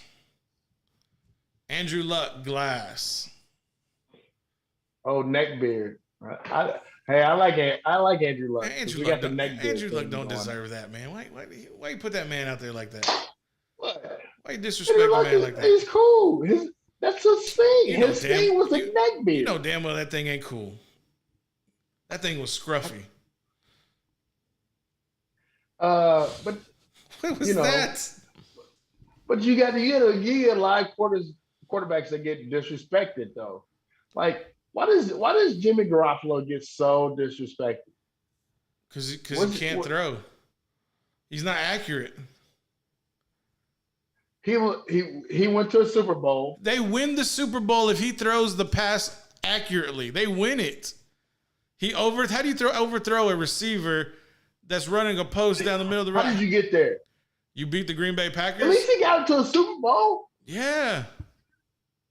Andrew Luck glass. Oh, neckbeard. I like Andrew Luck. Andrew Luck don't deserve that, man. Why you put that man out there like that? What? Why you disrespect a man like that? He's cool. That's his thing. His thing was a neckbeard. You know damn well that thing ain't cool. That thing was scruffy. But what was that? But you get a lot of quarterbacks that get disrespected though. Like why does Jimmy Garoppolo get so disrespected? Because he can't throw. He's not accurate. He went to a Super Bowl. They win the Super Bowl if he throws the pass accurately. They win it. How do you overthrow a receiver that's running a post down the middle of the road? How did you get there? You beat the Green Bay Packers? At least he got into a Super Bowl. Yeah.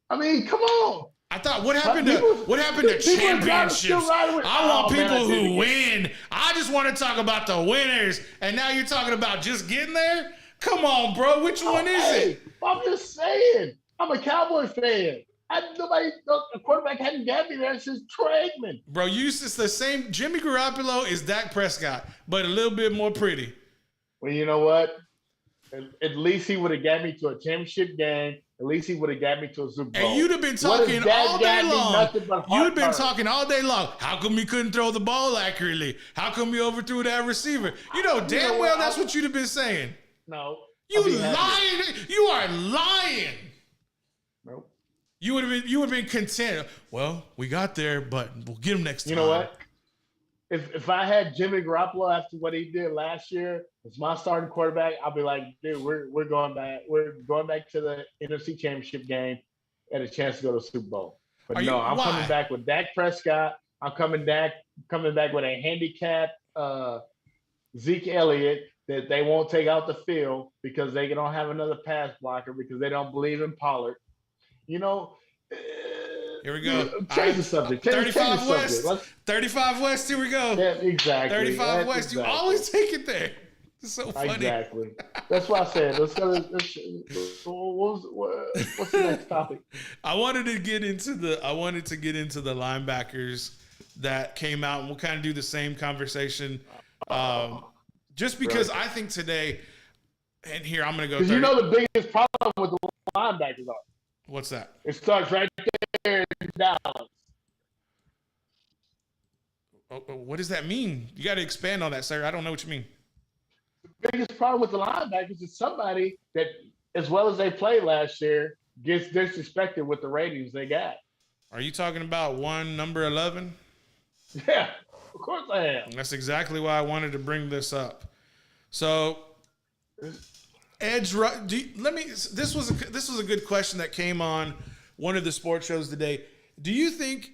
I mean, come on. I thought what happened to championships? I want people who win. I just want to talk about the winners. And now you're talking about just getting there? Come on, bro. Which one is it? I'm just saying. I'm a Cowboy fan. The quarterback hadn't got me there since Traegman. Bro, it's the same. Jimmy Garoppolo is Dak Prescott, but a little bit more pretty. Well, you know what? At least he would have got me to a championship game at least he would have got me to a Super Bowl. And you'd have been What talking if that all got day me long. nothing but You'd been heartburn? talking all day long. How come he couldn't throw the ball accurately? How come he overthrew that receiver? You know damn well that's what you'd have been saying. No. You I'll be happy. lying. You are lying. Nope. You would have been content. Well, we got there, but we'll get him next time. You know what? If I had Jimmy Garoppolo after what he did last year as my starting quarterback, I'll be like, dude, we're going back. We're going back to the NFC Championship game and a chance to go to the Super Bowl. But Are no, you- I'm why? coming back with Dak Prescott. I'm coming back with a handicapped Zeke Elliott that they won't take out the field because they don't have another pass blocker because they don't believe in Pollard. You know. Here we go. Change the subject. Change the 35 West. subject. Let's- 35 West. Here we go. Yeah, exactly. 35 That's West. You exactly. always take it there. It's so funny. Exactly. That's why I said what's the next topic? I wanted to get into the linebackers that came out, and we'll kind of do the same conversation. Just because I think today, and here I'm going to go. Because you know the biggest problem with the linebackers are. What's that? It starts right there in Dallas. What does that mean? You got to expand on that, sir. I don't know what you mean. The biggest problem with the linebackers is somebody that, as well as they played last year, gets disrespected with the ratings they got. Are you talking about number 11? Yeah, of course I am. That's exactly why I wanted to bring this up. So, edge. This was a good question that came on one of the sports shows today. Do you think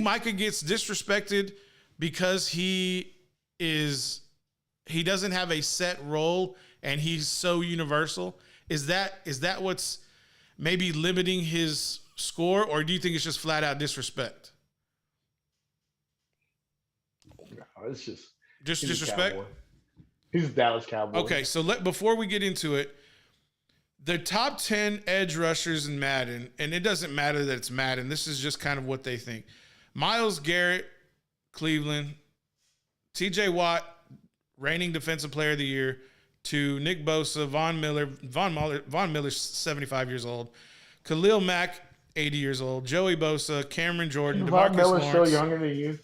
Micah gets disrespected because he doesn't have a set role and he's so universal? Is that what's maybe limiting his score, or do you think it's just flat out disrespect? No, it's just Just he's a disrespect? Cowboy. He's a Dallas Cowboy. Okay, so before we get into it, the top 10 edge rushers in Madden, and it doesn't matter that it's Madden. This is just kind of what they think. Myles Garrett, Cleveland. TJ Watt, reigning defensive player of the year. To Nick Bosa, Von Miller's 75 years old. Khalil Mack, 80 years old. Joey Bosa, Cameron Jordan, Von DeMarcus Miller's Lawrence. still younger than you.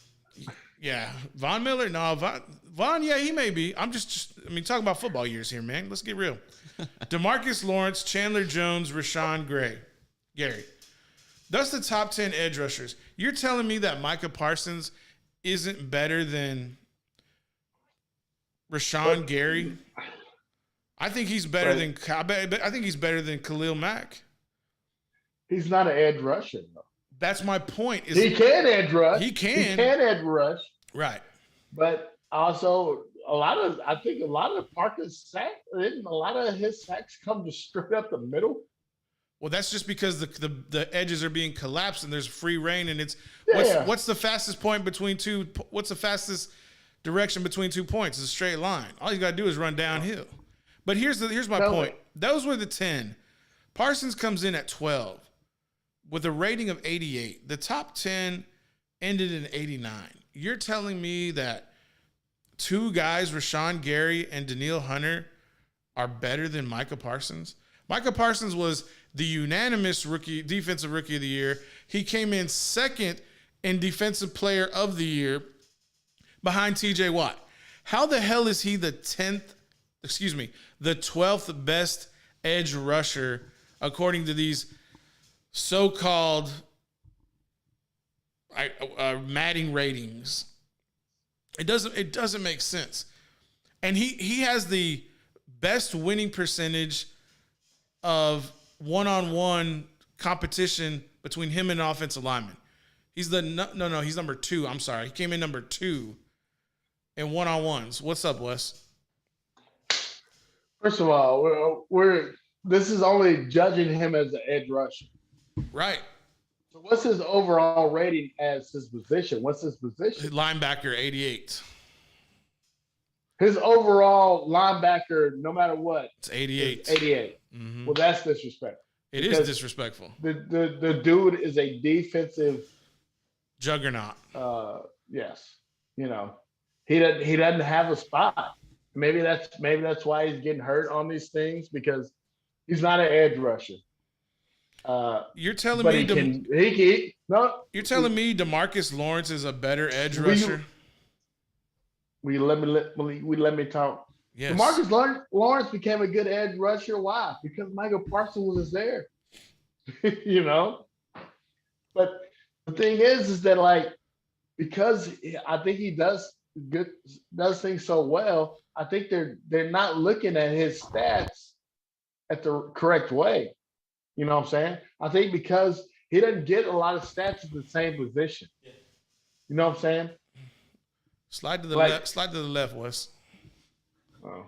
Yeah, Von Miller. No, Von. Yeah, he may be. Talking about football years here, man. Let's get real. DeMarcus Lawrence, Chandler Jones, Rashawn Gary. That's the top 10 edge rushers. You're telling me that Micah Parsons isn't better than Rashawn Gary? I think he's better than. I think he's better than Khalil Mack. He's not an edge rusher, though. That's my point. He can edge rush. He can. He can edge rush. Right. But also, I think a lot of Parker's sacks, a lot of his sacks come just straight up the middle. Well, that's just because the edges are being collapsed and there's free reign, and it's what's the fastest point between two? What's the fastest direction between 2 points? It's a straight line. All you gotta do is run downhill. But here's my point. Those were the 10. Parsons comes in at 12 with a rating of 88. The top 10 ended in 89. You're telling me that two guys, Rashawn Gary and Danielle Hunter, are better than Micah Parsons? Micah Parsons was the unanimous defensive rookie of the year. He came in second in defensive player of the year behind TJ Watt. How the hell is he the 12th best edge rusher according to these so-called Madden ratings? It doesn't make sense. And he has the best winning percentage of one-on-one competition between him and an offensive lineman. He's he's number 2. I'm sorry. He came in number 2 in one-on-ones. What's up, Wes? First of all, this is only judging him as an edge rusher. Right. So what's his overall rating as his position? What's his position? Linebacker, 88. His overall linebacker, no matter what, It's 88. 88. Mm-hmm. Well, that's disrespectful. It is disrespectful. The dude is a defensive Juggernaut. Yes. He doesn't have a spot. Maybe that's why he's getting hurt on these things, because He's not an edge rusher. You're telling But me you're telling me DeMarcus Lawrence is a better edge Will you- rusher? let me talk. Yes. Marcus Lawrence became a good edge rusher. Why? Because Michael Parsons was there. you know. But the thing is that like because I think he does things so well. I think they're not looking at his stats at the correct way. You know what I'm saying? I think because he doesn't get a lot of stats at the same position. You know what I'm saying? Slide to the Like- left. Slide to the left, Wes. Oh.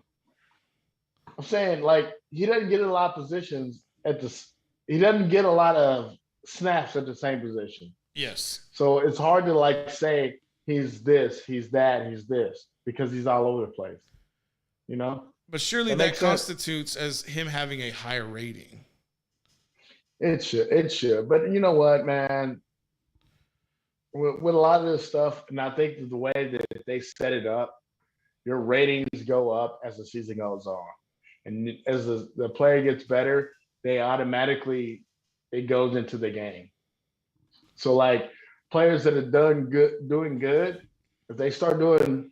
I'm saying like he doesn't get a lot of positions he doesn't get a lot of snaps at the same position. Yes. So it's hard to like say he's this, he's that, he's this because he's all over the place. You know? But surely That that makes sense. constitutes as him having a higher rating. It should. But you know what, man? With a lot of this stuff, and I think the way that they set it up, your ratings go up as the season goes on. And as the player gets better, they automatically, it goes into the game. So like players that are doing good, if they start doing,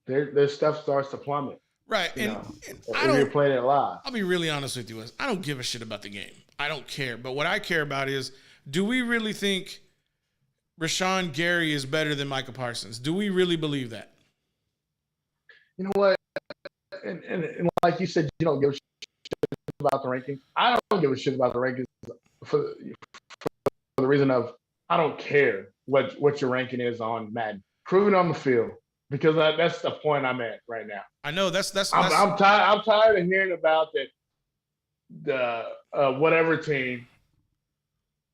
their stuff starts to plummet. Right. You And, know, and if I you're don't, playing it live. I'll be really honest with you, Wes. I don't give a shit about the game. I don't care. But what I care about is, do we really think Rashawn Gary is better than Micah Parsons? Do we really believe that? You know what? And like you said, you don't give a shit about the rankings. I don't give a shit about the rankings for the reason of I don't care what your ranking is on Madden. Prove it on the field because that's the point I'm at right now. I know that's I'm tired of hearing about that the whatever team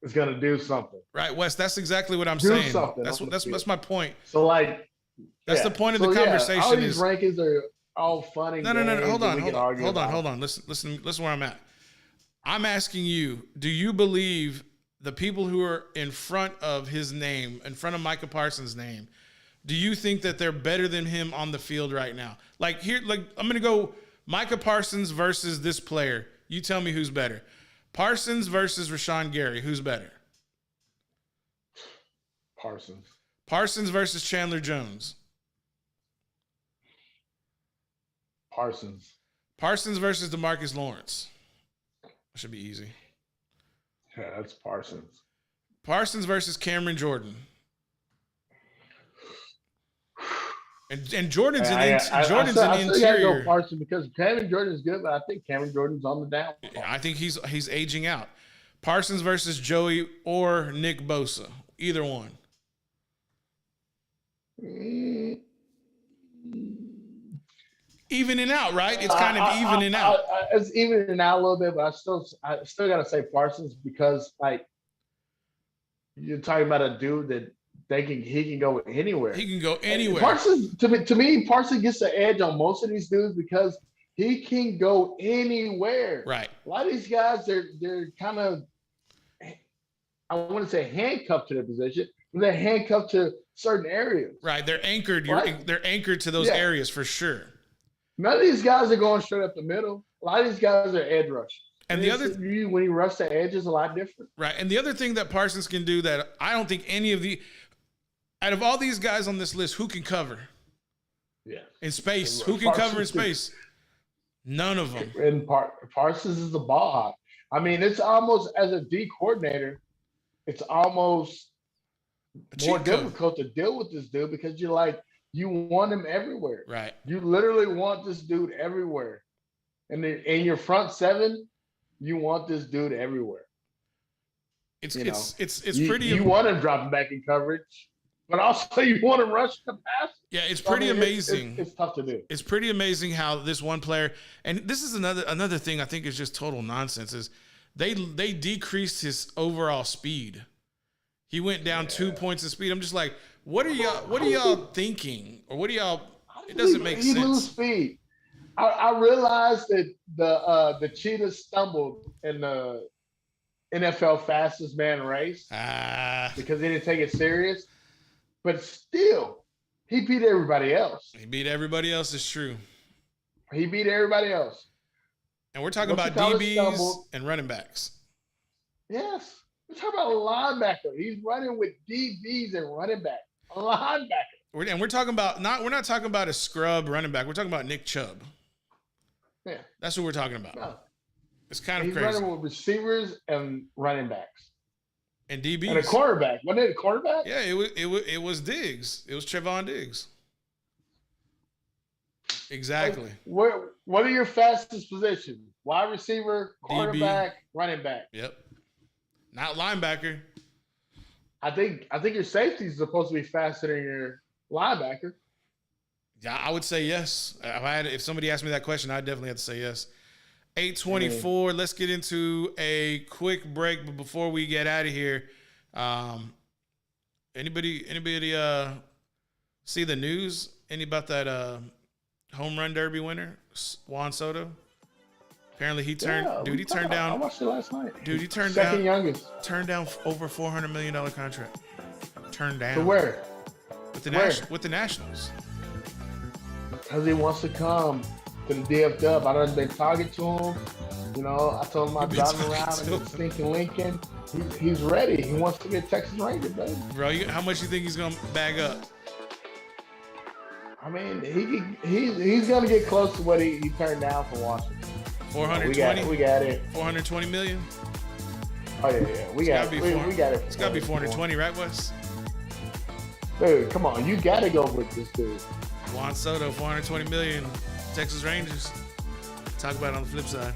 is going to do something. right, Wes. That's exactly what I'm Do saying. something That's on what the field. that's my point. So like That's the point of the all conversation these is rankings are all fun and no. games Hold and on, we can argue hold about. on. Listen where I'm at. I'm asking you, do you believe the people who are in front of his name, in front of Micah Parsons' name, do you think that they're better than him on the field right now? Like here, like I'm gonna go Micah Parsons versus this player. You tell me who's better. Parsons versus Rashawn Gary. Who's better? Parsons. Parsons versus Chandler Jones. Parsons. Parsons versus DeMarcus Lawrence. That should be easy. Yeah, that's Parsons. Parsons versus Cameron Jordan. And Jordan's an I still gotta interior. go Parsons because Cameron Jordan is good, but I think Cameron Jordan's on the down. I think he's aging out. Parsons versus Joey or Nick Bosa. Either one. Evening out, right? It's kind of evening out. It's evening out a little bit, but I still gotta say Parsons because like you're talking about a dude that he can go anywhere. He can go anywhere. Parsons to me, Parsons gets the edge on most of these dudes because he can go anywhere. Right. A lot of these guys, they're kind of, I want to say handcuffed to their position, but they're handcuffed to certain areas. Right. They're anchored. Right. They're anchored to those Yeah. areas for sure. None of these guys are going straight up the middle. A lot of these guys are edge rushers. And the other when he rushes the edge is a lot different. right. And the other thing that Parsons can do that I don't think any of out of all these guys on this list, who can cover Yeah. in space? Who can cover in Parsons can- space? None of them. And Parsons is a ball hawk. I mean, it's almost as a D coordinator, it's almost A more cheat code. difficult to deal with this dude because you're like, you want him everywhere. Right. You literally want this dude everywhere. And in your front seven, you want this dude everywhere. It's You it's you, pretty You want him dropping back in coverage, but also you want him rushing the pass. yeah, it's So, I pretty mean, amazing. It's tough to do. It's pretty amazing how this one player, and this is another thing I think is just total nonsense, is they decreased his overall speed. He went down 2 points of speed. I'm just like, what are y'all thinking? Or what are y'all it doesn't make He lose sense. speed. I realized that the cheetah stumbled in the NFL fastest man race because he didn't take it serious. But still, he beat everybody else. He beat everybody else, is true. He beat everybody else. And we're talking about Rookie college DBs stumbled. and running backs. Yes. We're talking about a linebacker. He's running with DBs and running back. A linebacker. And we're talking about we're not talking about a scrub running back. We're talking about Nick Chubb. Yeah. That's what we're talking about. No. It's kind of He's crazy. running with receivers and running backs. And DBs. And a quarterback. Wasn't it a quarterback? Yeah, it was Diggs. It was Trevon Diggs. Exactly. What are your fastest positions? Wide receiver, quarterback, running back. Yep. Not linebacker. I think your safety is supposed to be faster than your linebacker. Yeah, I would say yes. If somebody asked me that question, I'd definitely have to say yes. 8:24. Let's get into a quick break, but before we get out of here, anybody see the news? Any about that home run derby winner, Juan Soto? Apparently he turned down. I watched it last night. Dude, he turned Second down youngest. Turned down over $400 million contract. Turned down. To where? With the Where? with the Nationals. Because he wants to come to the DFW. I done been talking to him. You know, I told him I'm been driving talking around to in him. the stinking Lincoln. He's ready. He wants to be a Texas Ranger, baby. Bro, how much you think he's gonna bag up? I mean, he's gonna get close to what he turned down for Washington. 420. We got it. 420 million. Oh yeah. We got gotta it. be We got it. It's gotta be 420, right, Wes? Dude, come on. You gotta go with this dude. Juan Soto, 420 million. Texas Rangers. Talk about it on the flip side.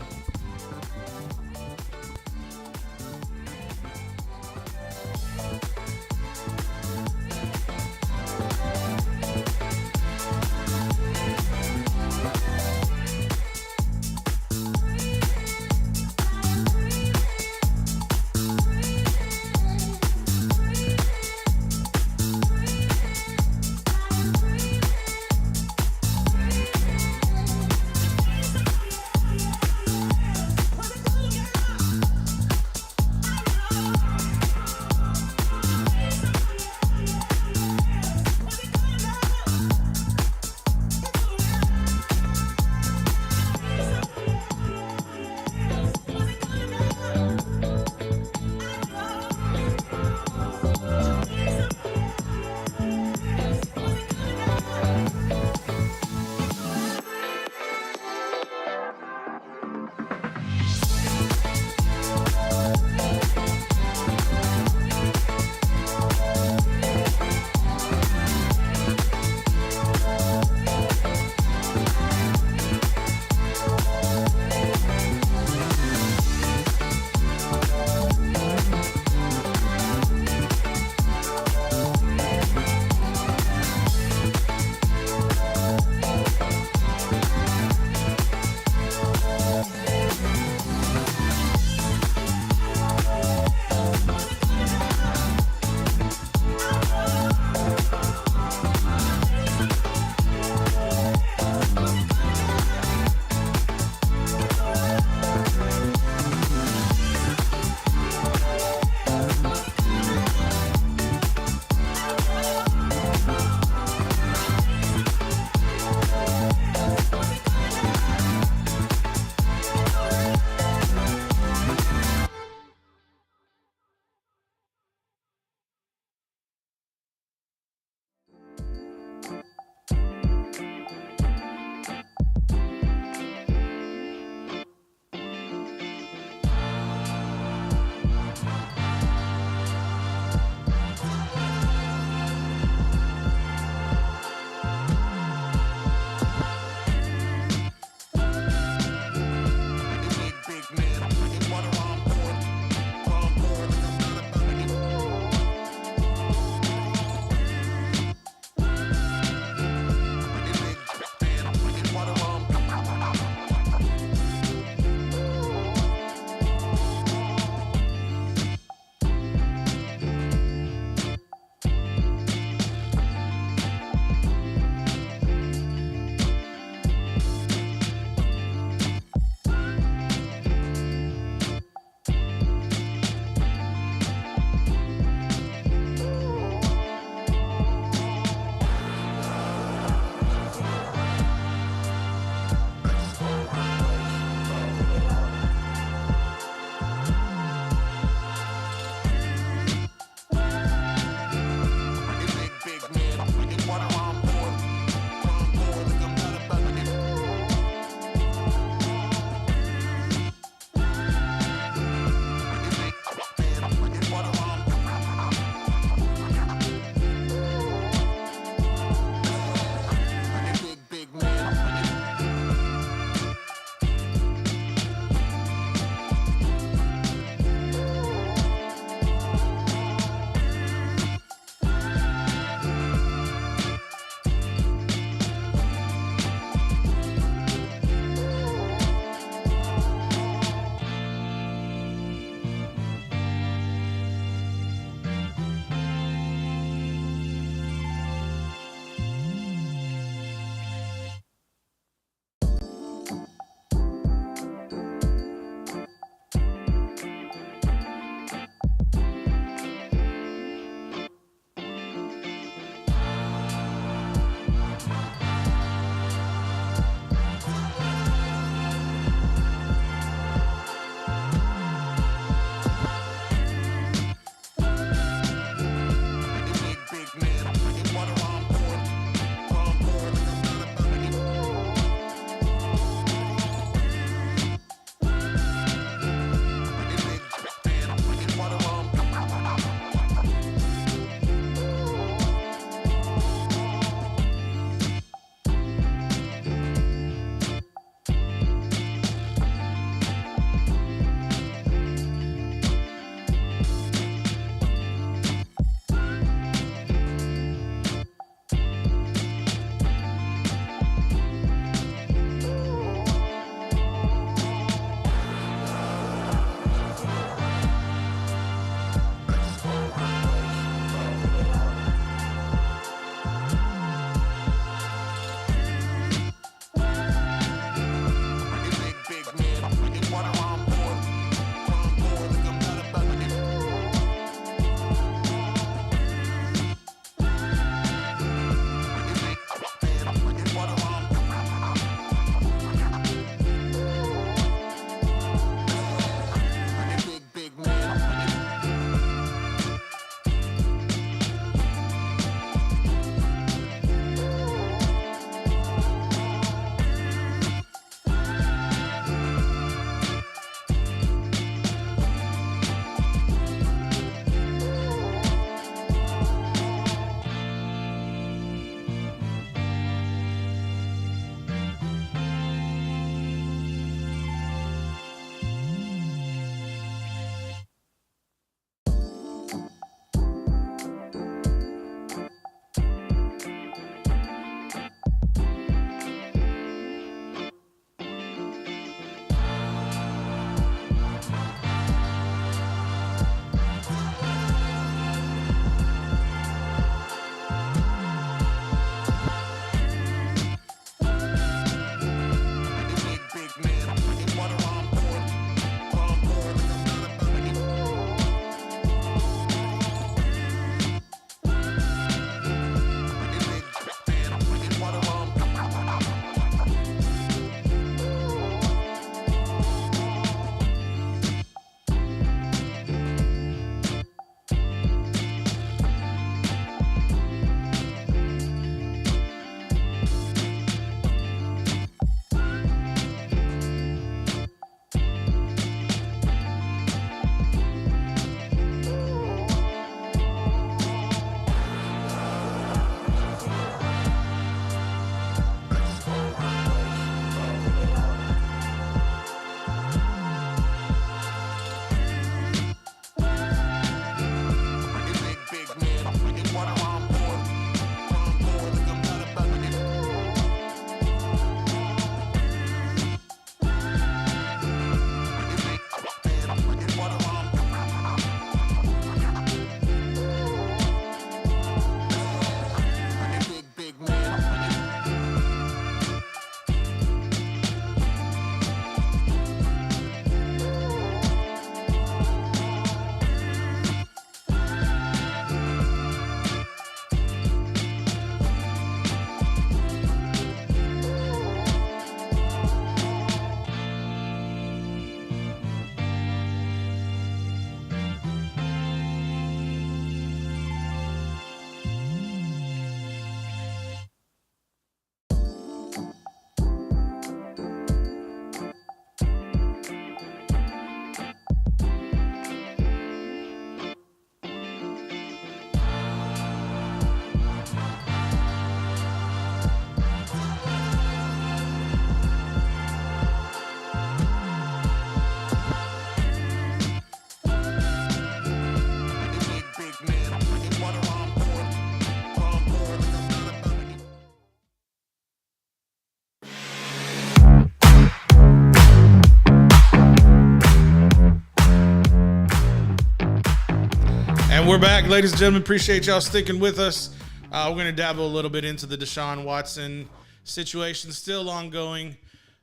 And we're back, ladies and gentlemen. Appreciate y'all sticking with us. We're going to dabble a little bit into the Deshaun Watson situation, still ongoing.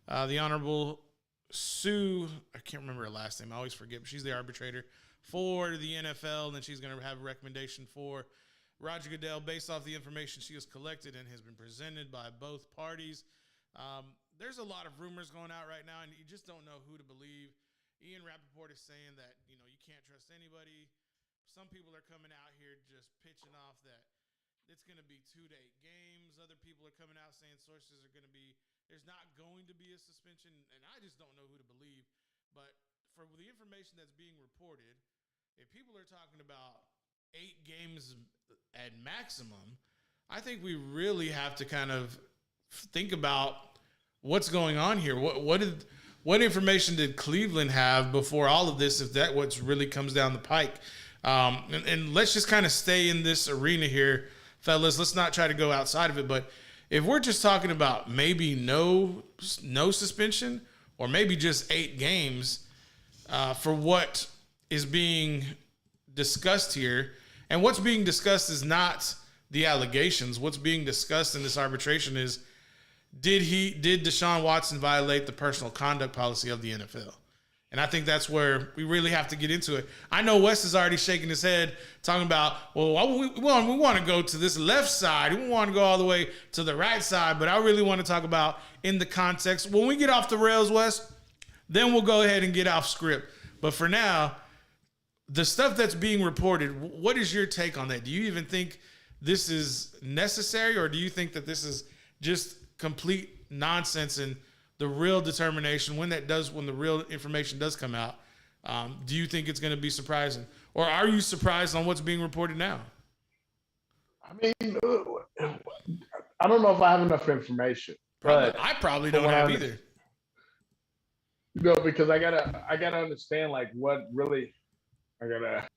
The Honorable Sue, I can't remember her last name. I always forget, but she's the arbitrator for the NFL, and then she's going to have a recommendation for Roger Goodell based off the information she has collected and has been presented by both parties. There's a lot of rumors going out right now, and you just don't know who to believe. Ian Rappaport is saying that, you can't trust anybody. Some people are coming out here just pitching off that it's going to be 2 to 8 games. Other people are coming out saying sources are going to be, there's not going to be a suspension, and I just don't know who to believe. But for the information that's being reported, if people are talking about 8 games at maximum, I think we really have to kind of think about what's going on here. What information did Cleveland have before all of this, if that what's really comes down the pike? And let's just kind of stay in this arena here, fellas. Let's not try to go outside of it. But if we're just talking about maybe no suspension or maybe just 8 games for what is being discussed here, and what's being discussed is not the allegations. What's being discussed in this arbitration is, did Deshaun Watson violate the personal conduct policy of the NFL? And I think that's where we really have to get into it. I know Wes is already shaking his head, talking about, well, we want to go to this left side. We want to go all the way to the right side. But I really want to talk about in the context. When we get off the rails, Wes, then we'll go ahead and get off script. But for now, the stuff that's being reported, what is your take on that? Do you even think this is necessary, or do you think that this is just complete nonsense and the real determination when the real information does come out? Do you think it's going to be surprising, or are you surprised on what's being reported now? I mean, I don't know if I have enough information, but I probably don't have either. Because I gotta understand like what really. I gotta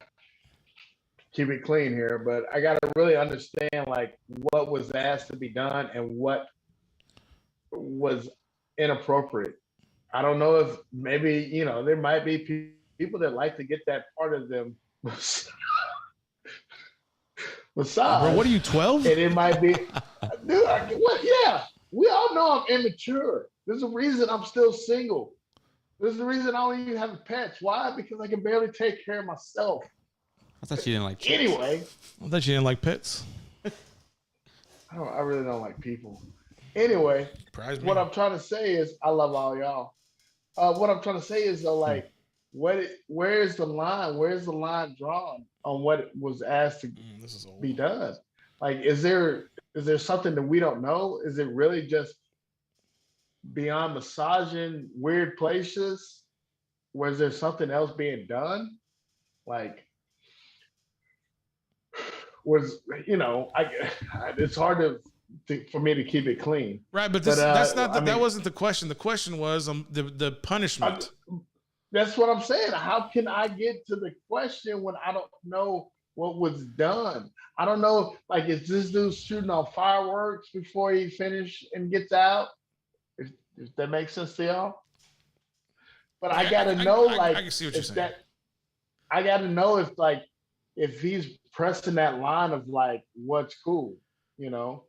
keep it clean here, but I gotta really understand like what was asked to be done and what was inappropriate. I don't know if maybe, there might be people that like to get that part of them massage. Bro, what are you, 12? And it might be, dude, yeah, we all know I'm immature. There's a reason I'm still single. There's the reason I don't even have pets. Why? Because I can barely take care of myself. I thought you didn't like pets. Anyway. I thought you didn't like pets. I really don't like people. Anyway, what I'm trying to say is, I love all y'all. What I'm trying to say is, though, like, where is the line? Where's the line drawn on what was asked to be done? Like, is there something that we don't know? Is it really just beyond massaging weird places? Was there something else being done? Like, it's hard for me to keep it clean. Right, but that wasn't the question. The question was the punishment. That's what I'm saying. How can I get to the question when I don't know what was done? I don't know, like, is this dude shooting on fireworks before he finishes and gets out? If that makes sense to y'all. But I gotta know, like, I can see what you're saying. I gotta know if he's pressing that line of like what's cool, to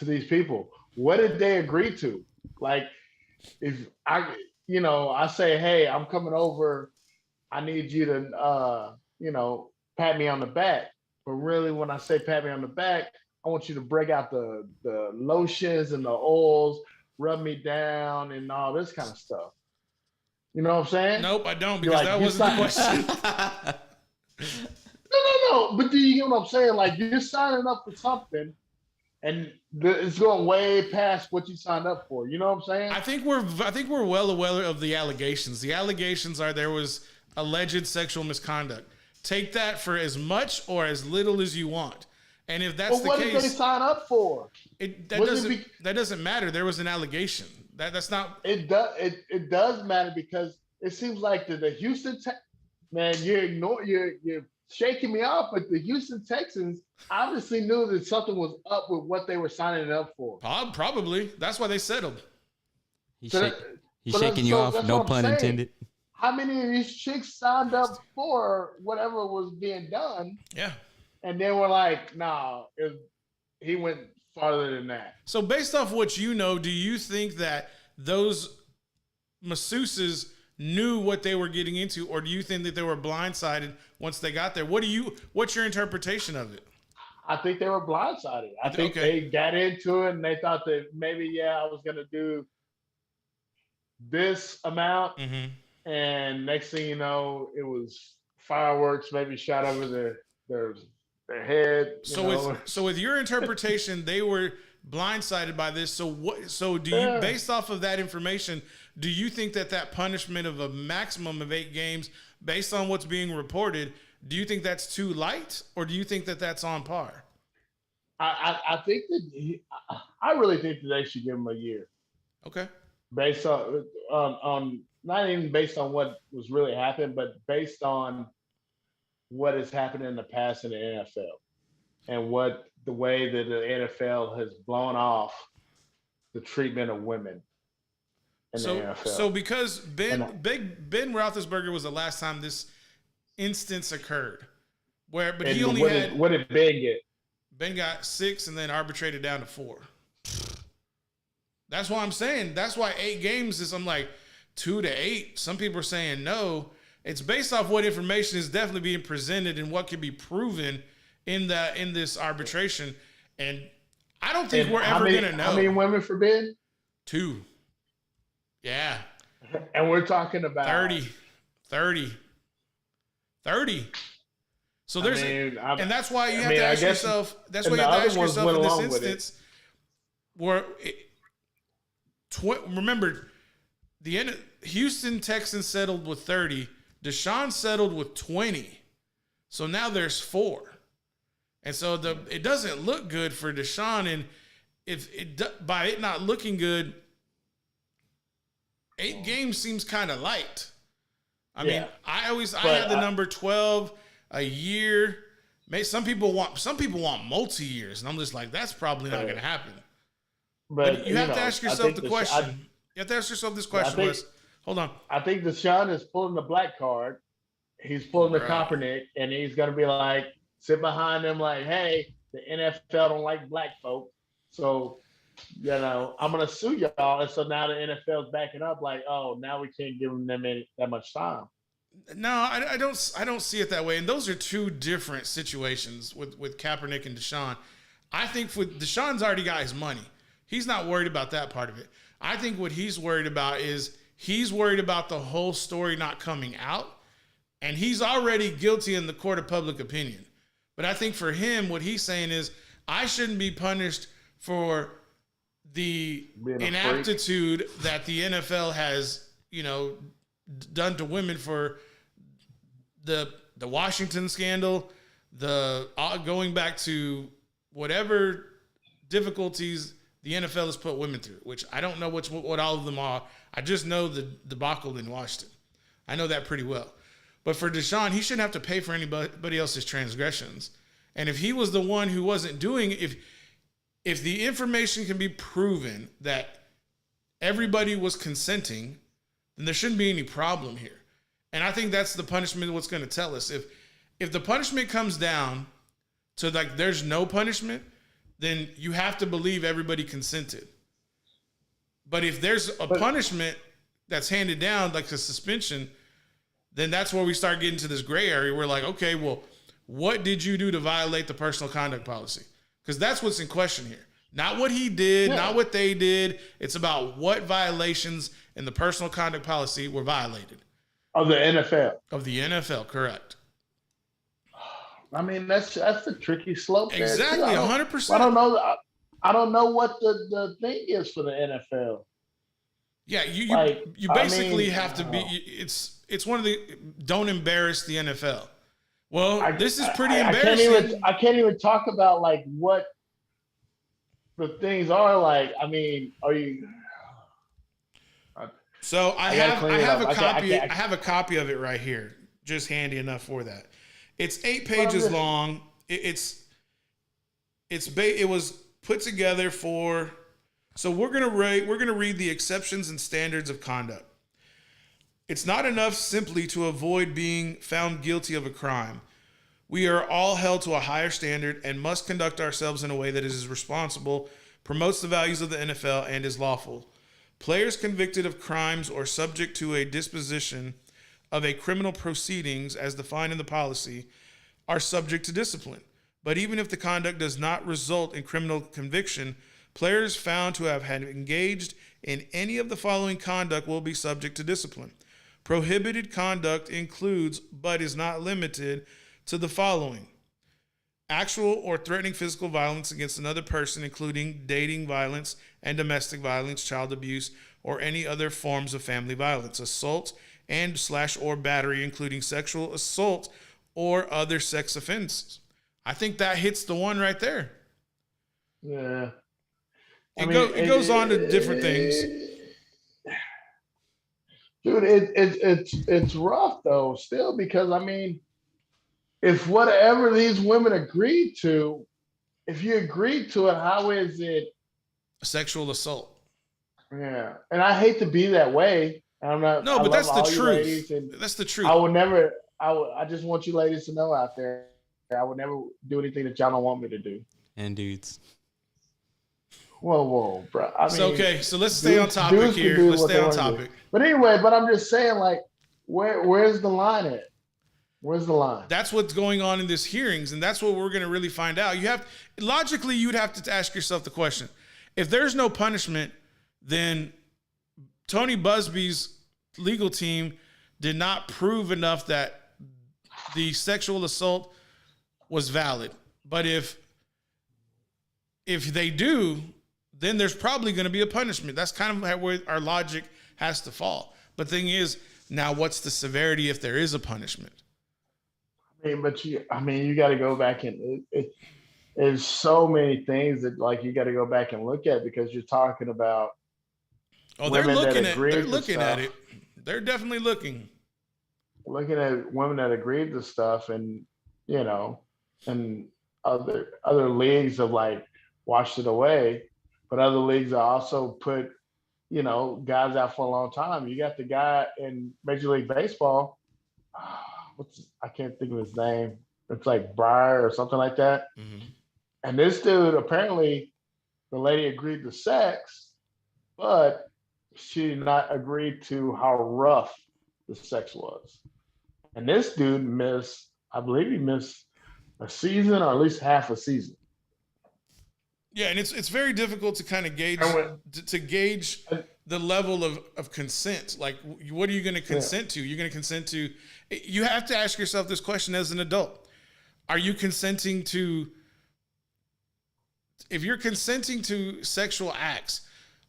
these people. What did they agree to? Like, if I say, hey, I'm coming over, I need you to pat me on the back. But really, when I say pat me on the back, I want you to break out the lotions and the oils, rub me down and all this kind of stuff. You know what I'm saying? Nope, I don't, because that wasn't the question. No. But do you get what I'm saying? Like, you're signing up for something, and it's going way past what you signed up for. You know what I'm saying? I think we're well aware of the allegations. The allegations are there was alleged sexual misconduct. Take that for as much or as little as you want. And if that's the case, what did they sign up for? That doesn't matter. There was an allegation. That's not. It does matter, because it seems like the Houston man, you're shaking me off, but the Houston Texans obviously knew that something was up with what they were signing it up for. Probably. That's why they settled. He's shaking you off. No pun intended. how many of these chicks signed up for whatever was being done, Yeah. and then we're like, nah, he went farther than that. So based off what you know, do you think that those masseuses knew what they were getting into, or do you think that they were blindsided once they got there? What's your interpretation of it? I think they were blindsided. I think Okay. they got into it and they thought that maybe, I was going to do this amount. Mm-hmm. And next thing you know, it was fireworks maybe shot over their head. So with your interpretation, they were blindsided by this. So do you, based off of that information, do you think that punishment of a maximum of 8 games, based on what's being reported, do you think that's too light, or do you think that that's on par? I think that I really think that they should give him a year. Okay. Based on not even based on what was really happened, but based on what has happened in the past in the NFL and the way that the NFL has blown off the treatment of women in the NFL. So because Ben Roethlisberger was the last time this instance occurred, but he only had. What did Ben get? Ben got 6 and then arbitrated down to 4. That's why I'm saying. That's why 8 games is. I'm like 2 to 8. Some people are saying no. It's based off what information is definitely being presented and what can be proven in this arbitration. And I don't think we're ever gonna know. How many women for Ben? 2. Yeah. And we're talking about 30. So there's, and that's why you have to ask yourself. That's why you have to ask yourself in this instance, where remember, the Houston Texans settled with 30. Deshaun settled with 20. So now there's 4, and so it doesn't look good for Deshaun. And by it not looking good, 8 games seems kind of light. I mean, I had the number 12. A year. Some people want multi years, and I'm just like, that's probably not going to happen. But you have to ask yourself the question. You have to ask yourself this question. Hold on. I think Deshaun is pulling the black card. He's pulling the Kaepernick, and he's going to be like, sit behind them, like, hey, the NFL don't like black folk, so I'm going to sue y'all. And so now the NFL's backing up, like, oh, now we can't give them that much time. No, I don't see it that way. And those are 2 different situations with Kaepernick and Deshaun. I think Deshaun's already got his money. He's not worried about that part of it. I think what he's worried about is he's worried about the whole story not coming out. And he's already guilty in the court of public opinion. But I think for him, what he's saying is, I shouldn't be punished for the inaptitude that the NFL has, done to women for the Washington scandal, the going back to whatever difficulties the NFL has put women through, which I don't know what all of them are. I just know the debacle in Washington. I know that pretty well. But for Deshaun, he shouldn't have to pay for anybody else's transgressions. And if he was the one who wasn't doing it, if the information can be proven that everybody was consenting, then there shouldn't be any problem here. And I think that's the punishment what's going to tell us. If the punishment comes down to like there's no punishment, then you have to believe everybody consented. But if there's a punishment that's handed down, like a suspension, then that's where we start getting to this gray area. We're like, okay, well, what did you do to violate the personal conduct policy? Because that's what's in question here. Not what he did, not what they did. It's about what violations in the personal conduct policy were violated. Of the NFL. Of the NFL, correct. I mean, that's the tricky slope. Exactly, 100%. I don't know. I don't know what the thing is for the NFL. Yeah, you basically have to be. It's one of the don't embarrass the NFL. Well, this is pretty embarrassing. I can't even talk about like what the things are like. I mean, are you? So I have a copy of it right here, just handy enough for that. It's 8 pages long. It was put together for. So we're gonna read the exceptions and standards of conduct. It's not enough simply to avoid being found guilty of a crime. We are all held to a higher standard and must conduct ourselves in a way that is responsible, promotes the values of the NFL, and is lawful. Players convicted of crimes or subject to a disposition of a criminal proceedings as defined in the policy are subject to discipline. But even if the conduct does not result in criminal conviction, players found to have had engaged in any of the following conduct will be subject to discipline. Prohibited conduct includes, but is not limited to the following: actual or threatening physical violence against another person, including dating violence and domestic violence, child abuse, or any other forms of family violence, assault and / or battery, including sexual assault or other sex offenses. I think that hits the one right there. Yeah. It goes on to different things. Dude, it's rough though, still, because I mean, if whatever these women agreed to, if you agreed to it, how is it Sexual assault. Yeah, and I hate to be that way. I'm not. No, I but that's love the all you truth. ladies, and That's the truth. I would never. I just want you ladies to know out there, I would never do anything that y'all don't want me to do. And dudes. Whoa, bro. I mean, Okay, so let's stay on topic dudes can here. do Let's what stay they on wanna do. topic. But anyway, I'm just saying, like, where's the line at? Where's the line? That's what's going on in this hearings, and that's what we're going to really find out. Logically, you'd have to ask yourself the question: if there's no punishment, then Tony Busby's legal team did not prove enough that the sexual assault was valid. But if they do, then there's probably going to be a punishment. That's kind of where our logic has to fall. But the thing is, now what's the severity if there is a punishment? I mean, you got to go back and there's so many things that like you got to go back and look at, because you're talking about. Oh, they're looking at stuff. it. They're definitely looking. Looking at women that agreed to stuff, and and other leagues have like washed it away, but other leagues have also put guys out for a long time. You got the guy in Major League Baseball. I can't think of his name. It's like Breyer or something like that. Mm-hmm. And this dude, apparently, the lady agreed to sex, but she did not agree to how rough the sex was. And this dude missed a season, or at least half a season. Yeah, and it's very difficult to kind of gauge the level of consent. Like, what are you going to consent to? You're going to consent to. You have to ask yourself this question as an adult: are you consenting to? If you're consenting to sexual acts,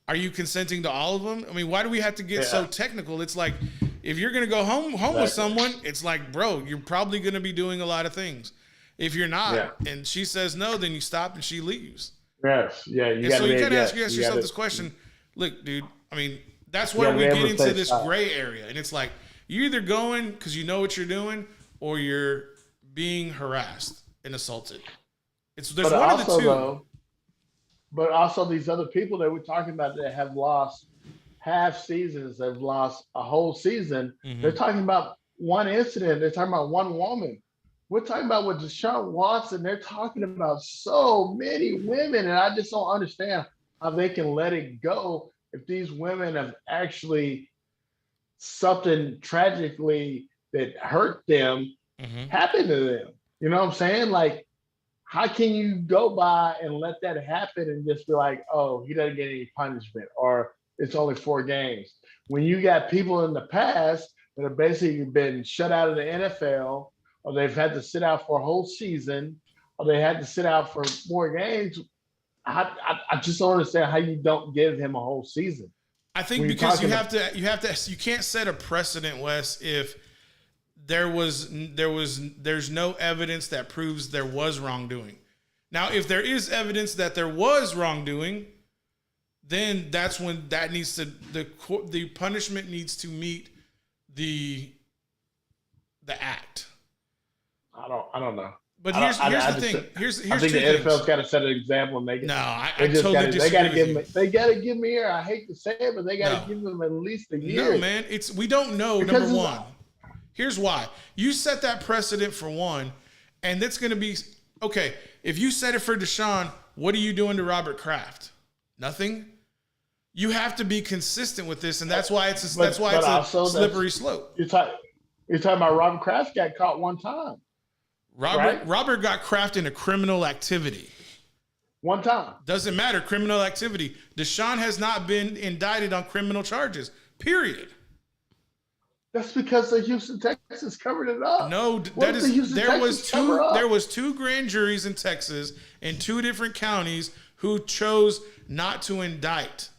are you consenting to all of them? I mean, why do we have to get so technical? It's like, if you're going to go home with someone, it's like, bro, you're probably going to be doing a lot of things. If you're not, and she says no, then you stop and she leaves. Yes, yeah. You got to ask yourself this question. Look, dude, I mean, that's where we get into this gray area. And it's like, you're either going because you know what you're doing, or you're being harassed and assaulted. There's one of the two. But also these other people that we're talking about that have lost half seasons, they've lost a whole season. Mm-hmm. They're talking about one incident. They're talking about one woman. We're talking about with Deshaun Watson. They're talking about so many women, and I just don't understand how they can let it go if these women have actually something tragically that hurt them happen to them. You know what I'm saying? Like, how can you go by and let that happen and just be like, oh, he doesn't get any punishment, or it's only 4 games? When you got people in the past that have basically been shut out of the NFL, or they've had to sit out for a whole season, or they had to sit out for more games, I just don't understand how you don't give him a whole season. I think because you can't set a precedent, Wes, if there's no evidence that proves there was wrongdoing. Now, if there is evidence that there was wrongdoing, then that's when the punishment needs to meet the act. I don't know. But I here's don't- I the just- thing. Here's I think two the NFL's things. got to set an example and make it. No, I They just totally got to. They disagree got to with give you. me. They got to give me here. I hate to say it, but they got to No. give them at least a year. No, man. We don't know. Because Number it's- one. Here's why. You set that precedent for one, and that's going to be okay. If you set it for Deshaun, what are you doing to Robert Kraft? Nothing. You have to be consistent with this, and that's why it's a, But- that's why but it's also a slippery slope. You're talking about Robert Kraft got caught one time. Right? Robert got Kraft in a criminal activity. One time. Doesn't matter, criminal activity. Deshaun has not been indicted on criminal charges. Period. That's because the Houston Texans covered it up. No, What that if the is Houston there was Texans cover up? there was two grand juries in Texas in two different counties who chose not to indict.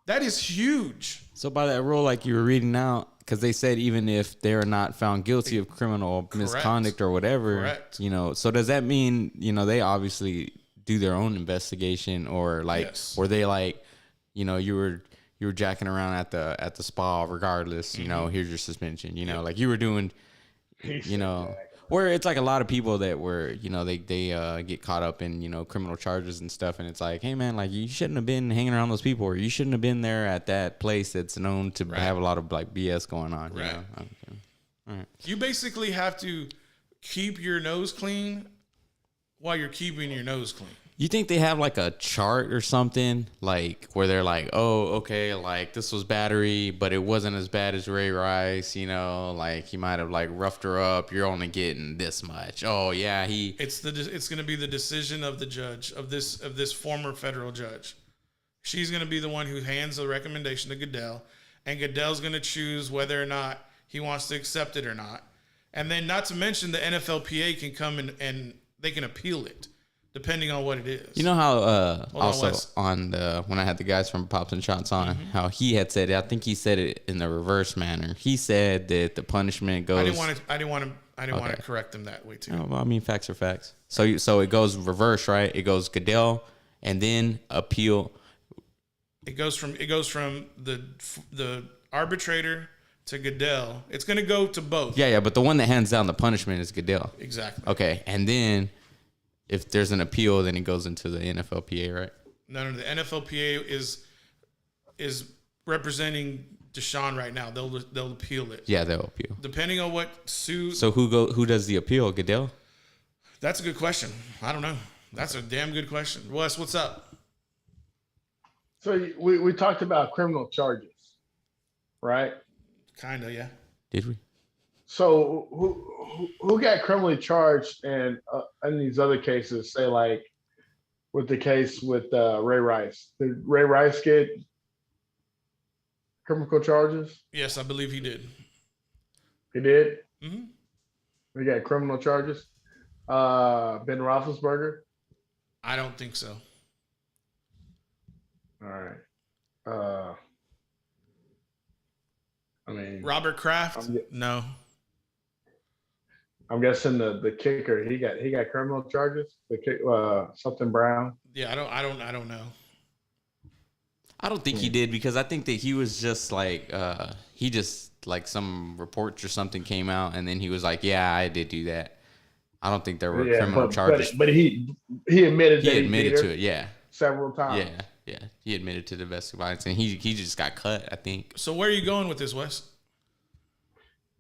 That is huge. So by that rule, like you were reading out, because they said even if they're not found guilty of criminal misconduct or whatever, Correct. so does that mean, they obviously do their own investigation, or like, Yes. were they like, you were jacking around at the spa regardless, here's your suspension, like you were doing, where it's like a lot of people that were, they get caught up in, criminal charges and stuff. And it's like, hey man, like you shouldn't have been hanging around those people, or you shouldn't have been there at that place that's known to Right. have a lot of like BS going on. Right. Okay. All right. You basically have to keep your nose clean while you're keeping your nose clean. You think they have like a chart or something, like where they're like, oh, okay, like this was battery, but it wasn't as bad as Ray Rice, like he might have like roughed her up. You're only getting this much. Oh yeah, It's going to be the decision of the judge of this former federal judge. She's going to be the one who hands the recommendation to Goodell, and Goodell's going to choose whether or not he wants to accept it or not. And then, not to mention, the NFLPA can come and they can appeal it, depending on what it is. You know how on, also Wes. on the when I had the guys from Pops and Shots on, how he had said it, I think he said it in the reverse manner. He said that the punishment goes. I didn't want to Okay. correct them that way too. Oh, well, I mean, facts are facts. So it goes reverse, right? It goes Goodell and then appeal. It goes from the arbitrator to Goodell. It's going to go to both. Yeah, but the one that hands down the punishment is Goodell. Exactly. Okay, and then if there's an appeal, then it goes into the NFLPA, right? No, the NFLPA is representing Deshaun right now. They'll appeal it. Yeah, they'll appeal. Depending on what suit. So who does the appeal? Goodell? That's a good question. I don't know. That's a damn good question. Wes, what's up? So we talked about criminal charges, right? Kinda, yeah. Did we? So who got criminally charged in these other cases? Say like with the case with Ray Rice. Did Ray Rice get criminal charges? Yes, I believe he did. He did. hmm He got criminal charges. Ben Roethlisberger. I don't think so. All right. I mean, Robert Kraft? I'm- No. I'm guessing the kicker he got criminal charges. The kick something Brown. Yeah, I don't know. I don't think he did, because I think that he was just like he just like some reports or something came out, and then he was like, yeah, I did do that. I don't think there were criminal charges. But he admitted He that admitted he beat her to it. Yeah. several times. Yeah. He admitted to domestic violence, and he just got cut, I think. So where are you going with this, Wes?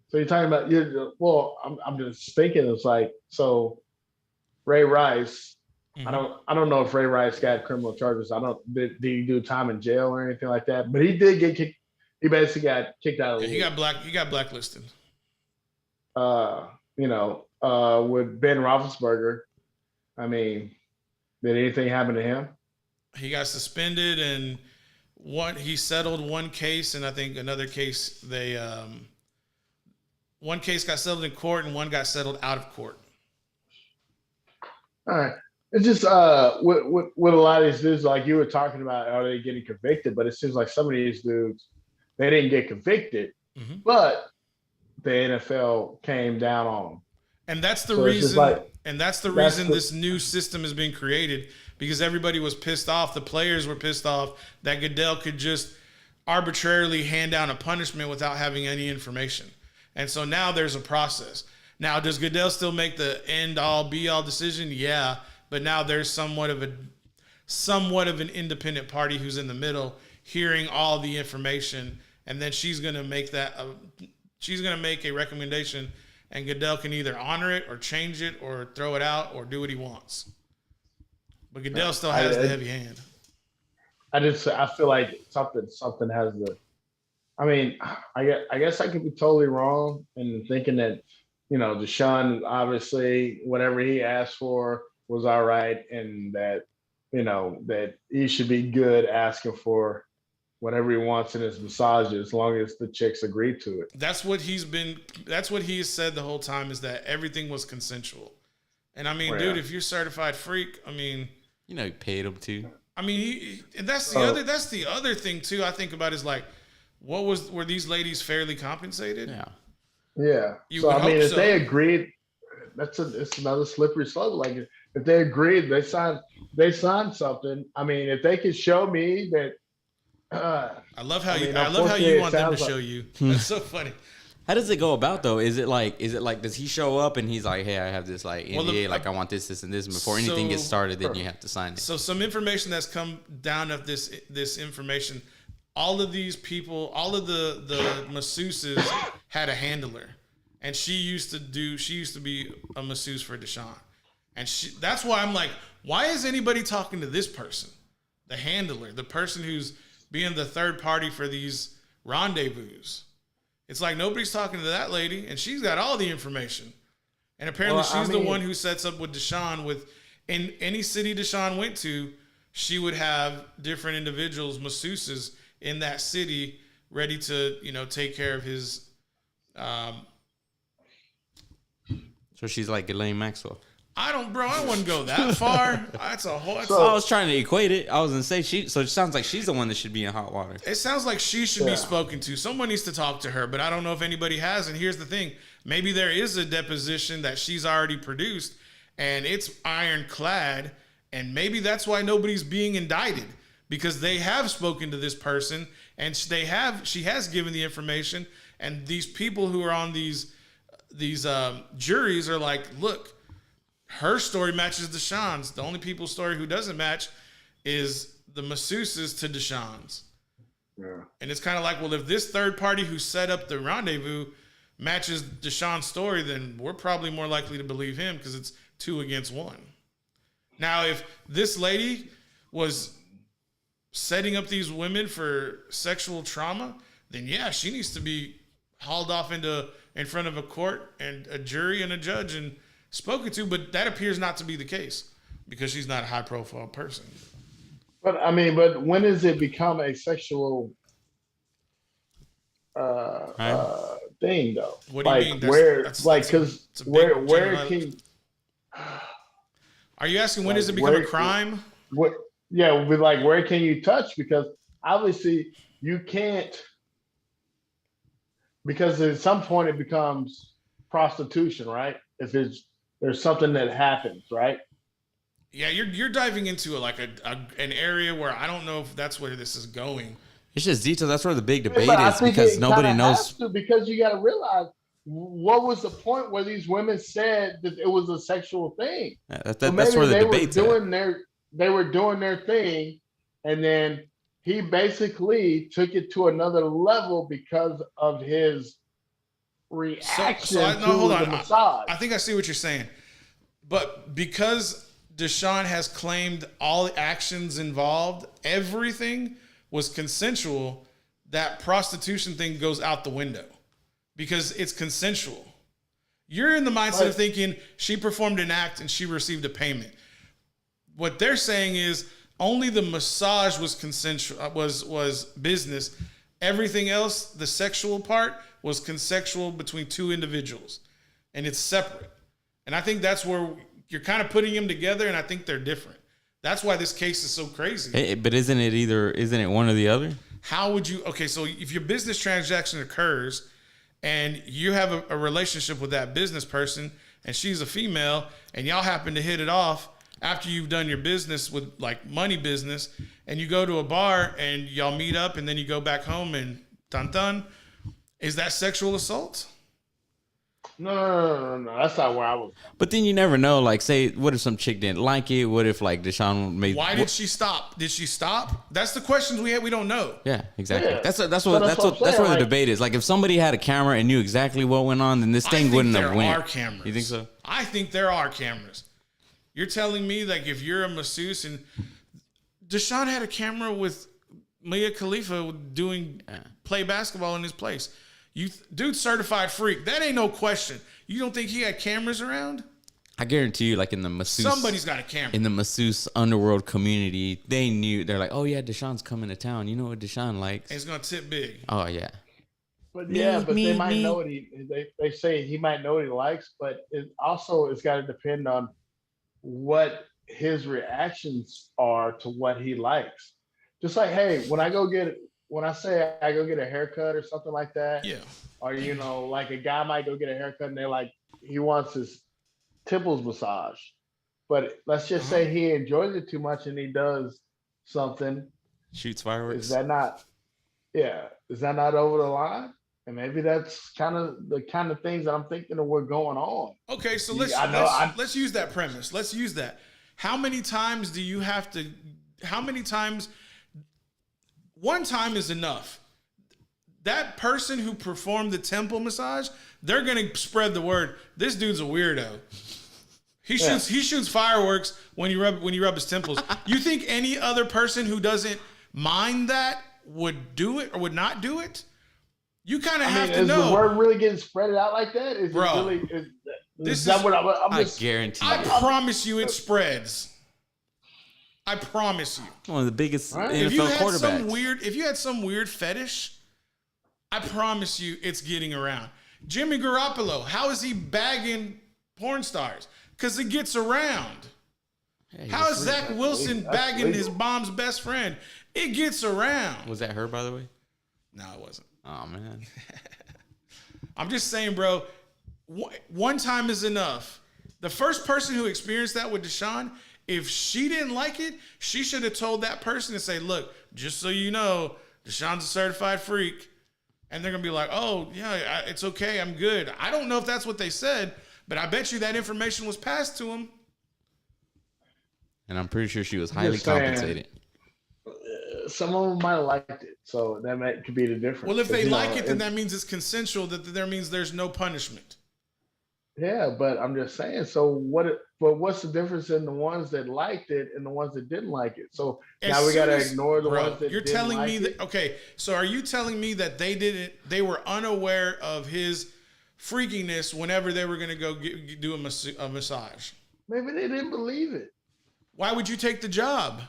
So you're talking about well, I'm just thinking it's like, so Ray Rice. Mhm. I don't know if Ray Rice got criminal charges. did he do time in jail or anything like that? But he did get kicked. He basically got kicked out of the Yeah, he got blacklisted. with Ben Roethlisberger. I mean, did anything happen to him? He got suspended, and he settled one case, and I think another case one case got settled in court and one got settled out of court. All right. It's just with a lot of these dudes, like you were talking about, are they getting convicted? But it seems like some of these dudes, they didn't get convicted, Mhm. but the NFL came down on them. And that's the So it's just reason. like- and that's the that's reason the- this new system is being created, because everybody was pissed off. The players were pissed off that Goodell could just arbitrarily hand down a punishment without having any information. And so now there's a process. Now, does Goodell still make the end all be all decision? Yeah, but now there's somewhat of an independent party who's in the middle, hearing all the information, and then she's gonna make a recommendation, and Goodell can either honor it or change it or throw it out or do what he wants. But Goodell still has the heavy hand. I feel like something has to. I mean, I guess I could be totally wrong in thinking that, Deshaun, obviously whatever he asked for was all right, and that that he should be good asking for whatever he wants in his massages, as long as the chicks agree to it. That's what he has said the whole time, is that everything was consensual. And I mean, dude, if you're certified freak, I mean, you paid him to. I mean, that's the other thing too. I think about is like, were these ladies fairly compensated? Yeah. Yeah. So I mean, if they agreed, it's another slippery slope. Like if they agreed, they signed something. I mean, if they could show me that. I love how you want them to show you. That's so funny. How does it go about though? Is it like does he show up and he's like, hey, I have this like NDA, I want this, and this, and before anything gets started, then you have to sign it. So some information that's come down of this information, all of these people, all of the masseuses had a handler, and she used to be a masseuse for Deshaun, and that's why I'm like, why is anybody talking to this person, the handler, the person who's being the third party for these rendezvous? It's like nobody's talking to that lady, and she's got all the information. And apparently she's the one who sets up with Deshaun. In any city Deshaun went to, she would have different individuals, masseuses in that city, ready to take care of his. So she's like Ghislaine Maxwell. I wouldn't go that far. That's a whole. I was trying to equate it. I was gonna say so it sounds like she's the one that should be in hot water. It sounds like she should be spoken to. Someone needs to talk to her, but I don't know if anybody has. And here's the thing: maybe there is a deposition that she's already produced, and it's ironclad, and maybe that's why nobody's being indicted, because they have spoken to this person, and she has given the information, and these people who are on these juries are like, look. Her story matches Deshaun's. The only people's story who doesn't match is the masseuses to Deshaun's. Yeah. And it's kind of like, well, if this third party who set up the rendezvous matches Deshaun's story, then we're probably more likely to believe him because it's 2 against 1. Now, if this lady was setting up these women for sexual trauma, then yeah, she needs to be hauled off in front of a court and a jury and a judge and spoken to, but that appears not to be the case because she's not a high-profile person. But when does it become a sexual thing, though? What do you mean? Where can? Are you asking when does it become a crime? Where can you touch? Because obviously you can't. Because at some point it becomes prostitution, right? If there's something that happens, right? Yeah, you're diving into an area where I don't know if that's where this is going. It's just detail. That's where the big debate is, because nobody knows. Because you got to realize, what was the point where these women said that it was a sexual thing? That's where the debate's at. They were doing their thing, and then he basically took it to another level because of his reaction to the massage. I think I see what you're saying. But because Deshaun has claimed all actions involved, everything was consensual, that prostitution thing goes out the window because it's consensual. You're in the mindset of thinking she performed an act and she received a payment. What they're saying is only the massage was consensual, was business. Everything else, the sexual part, was consensual between 2 individuals, and it's separate. And I think that's where you're kind of putting them together, and I think they're different. That's why this case is so crazy. But isn't it one or the other? How would you? Okay, so if your business transaction occurs and you have a relationship with that business person and she's a female and y'all happen to hit it off after you've done your business with like money business, and you go to a bar and y'all meet up and then you go back home and dun, is that sexual assault? No. That's not where I was. But then you never know. Like, say, what if some chick didn't like it? What if like Deshaun made? Why did she stop? Did she stop? That's the questions we have. We don't know. Yeah, exactly. Yeah. That's So that's I'm where saying, the like- debate is. Like, if somebody had a camera and knew exactly what went on, then this I thing think wouldn't there have went. are cameras. You think so? I think there are cameras. You're telling me like if you're a masseuse and Deshaun had a camera with Mia Khalifa doing play basketball in his place. Dude, certified freak. That ain't no question. You don't think he had cameras around? I guarantee you, like in the masseuse, Somebody's got a camera. in the masseuse underworld community, they knew. They're like, oh yeah, Deshaun's coming to town. You know what Deshaun likes? And it's gonna tip big. Oh yeah. But Me, yeah, but me, they might me. know what they say he might know what he likes, but it's got to depend on what his reactions are to what he likes. Just like, hey, when I say I go get a haircut or something like that, Yeah. or like a guy might go get a haircut and they're like he wants his temples massage, but let's just say he enjoys it too much and he does something. Shoots fireworks. Is that not over the line? And maybe that's kind of the kind of things that I'm thinking of what's going on. Okay, so Yeah, let's use that premise. Let's use that. How many times do you have to? How many times? One time is enough. That person who performed the temple massage, they're gonna spread the word. This dude's a weirdo. He shoots fireworks when you rub his temples. You think any other person who doesn't mind that would do it or would not do it? You kind of have to is know. the word really getting spread out like that? Is Bro, it really? this Is that is- what I'm I just? guarantee I you. promise you, it spreads. I promise you. One of the biggest Right. If you NFL had quarterbacks. if you had some weird fetish, I promise you it's getting around. Jimmy Garoppolo, how is he bagging porn stars? Because it gets around. Hey, How is that's Zach legal. Wilson That's bagging his legal. mom's best friend? It gets around. Was that her, by the way? No, it wasn't. Oh man. I'm just saying, bro, one time is enough. The first person who experienced that with Deshaun, if she didn't like it, she should have told that person to say, look, just so you know, Deshaun's a certified freak. And they're going to be like, oh, yeah, it's okay. I'm good. I don't know if that's what they said, but I bet you that information was passed to him. And I'm pretty sure she was highly Just saying. compensated. Some of them might have liked it, so could be the difference. Well, if they You know, like it, then that means it's consensual, that means there's no punishment. Yeah, but I'm just saying. So what's the difference in the ones that liked it and the ones that didn't like it? So now we got to ignore the ones that you're didn't telling like me it? that, okay, so are you telling me that they were unaware of his freakiness whenever they were going to go do a massage? Maybe they didn't believe it Why would you take the job?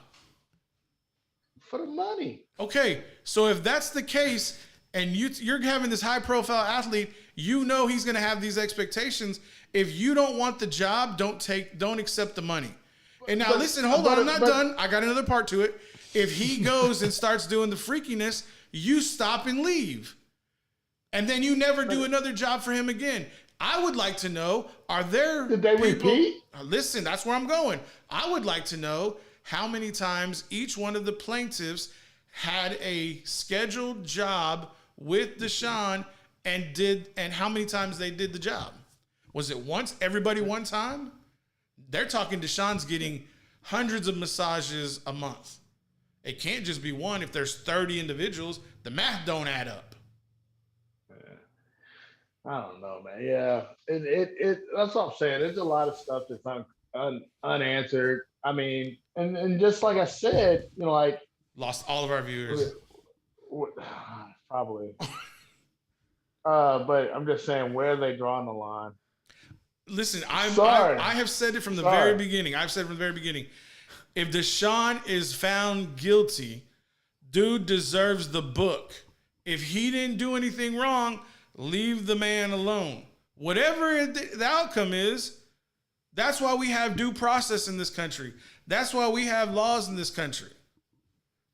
for the money. Okay, so if that's the case, and you're having this high profile athlete, you know he's going to have these expectations. If you don't want the job, don't accept the money. And now listen, hold on, I'm not done. I got another part to it. If he goes and starts doing the freakiness, you stop and leave. And then you never do another job for him again. I would like to know, are there Did they people, repeat? Listen, that's where I'm going. I would like to know how many times each one of the plaintiffs had a scheduled job with Deshaun and how many times they did the job. Was it once, everybody one time? They're talking Deshaun's getting hundreds of massages a month. It can't just be one. If there's 30 individuals, the math don't add up. I don't know, man. Yeah, it that's what I'm saying. There's a lot of stuff that's unanswered. I mean, and just like I said, like Lost all of our viewers. probably. But I'm just saying, where are they drawing the line? Listen, I have said it from the very beginning. I've said from the very beginning. If Deshaun is found guilty, dude deserves the book. If he didn't do anything wrong, leave the man alone. Whatever the outcome is, that's why we have due process in this country. That's why we have laws in this country.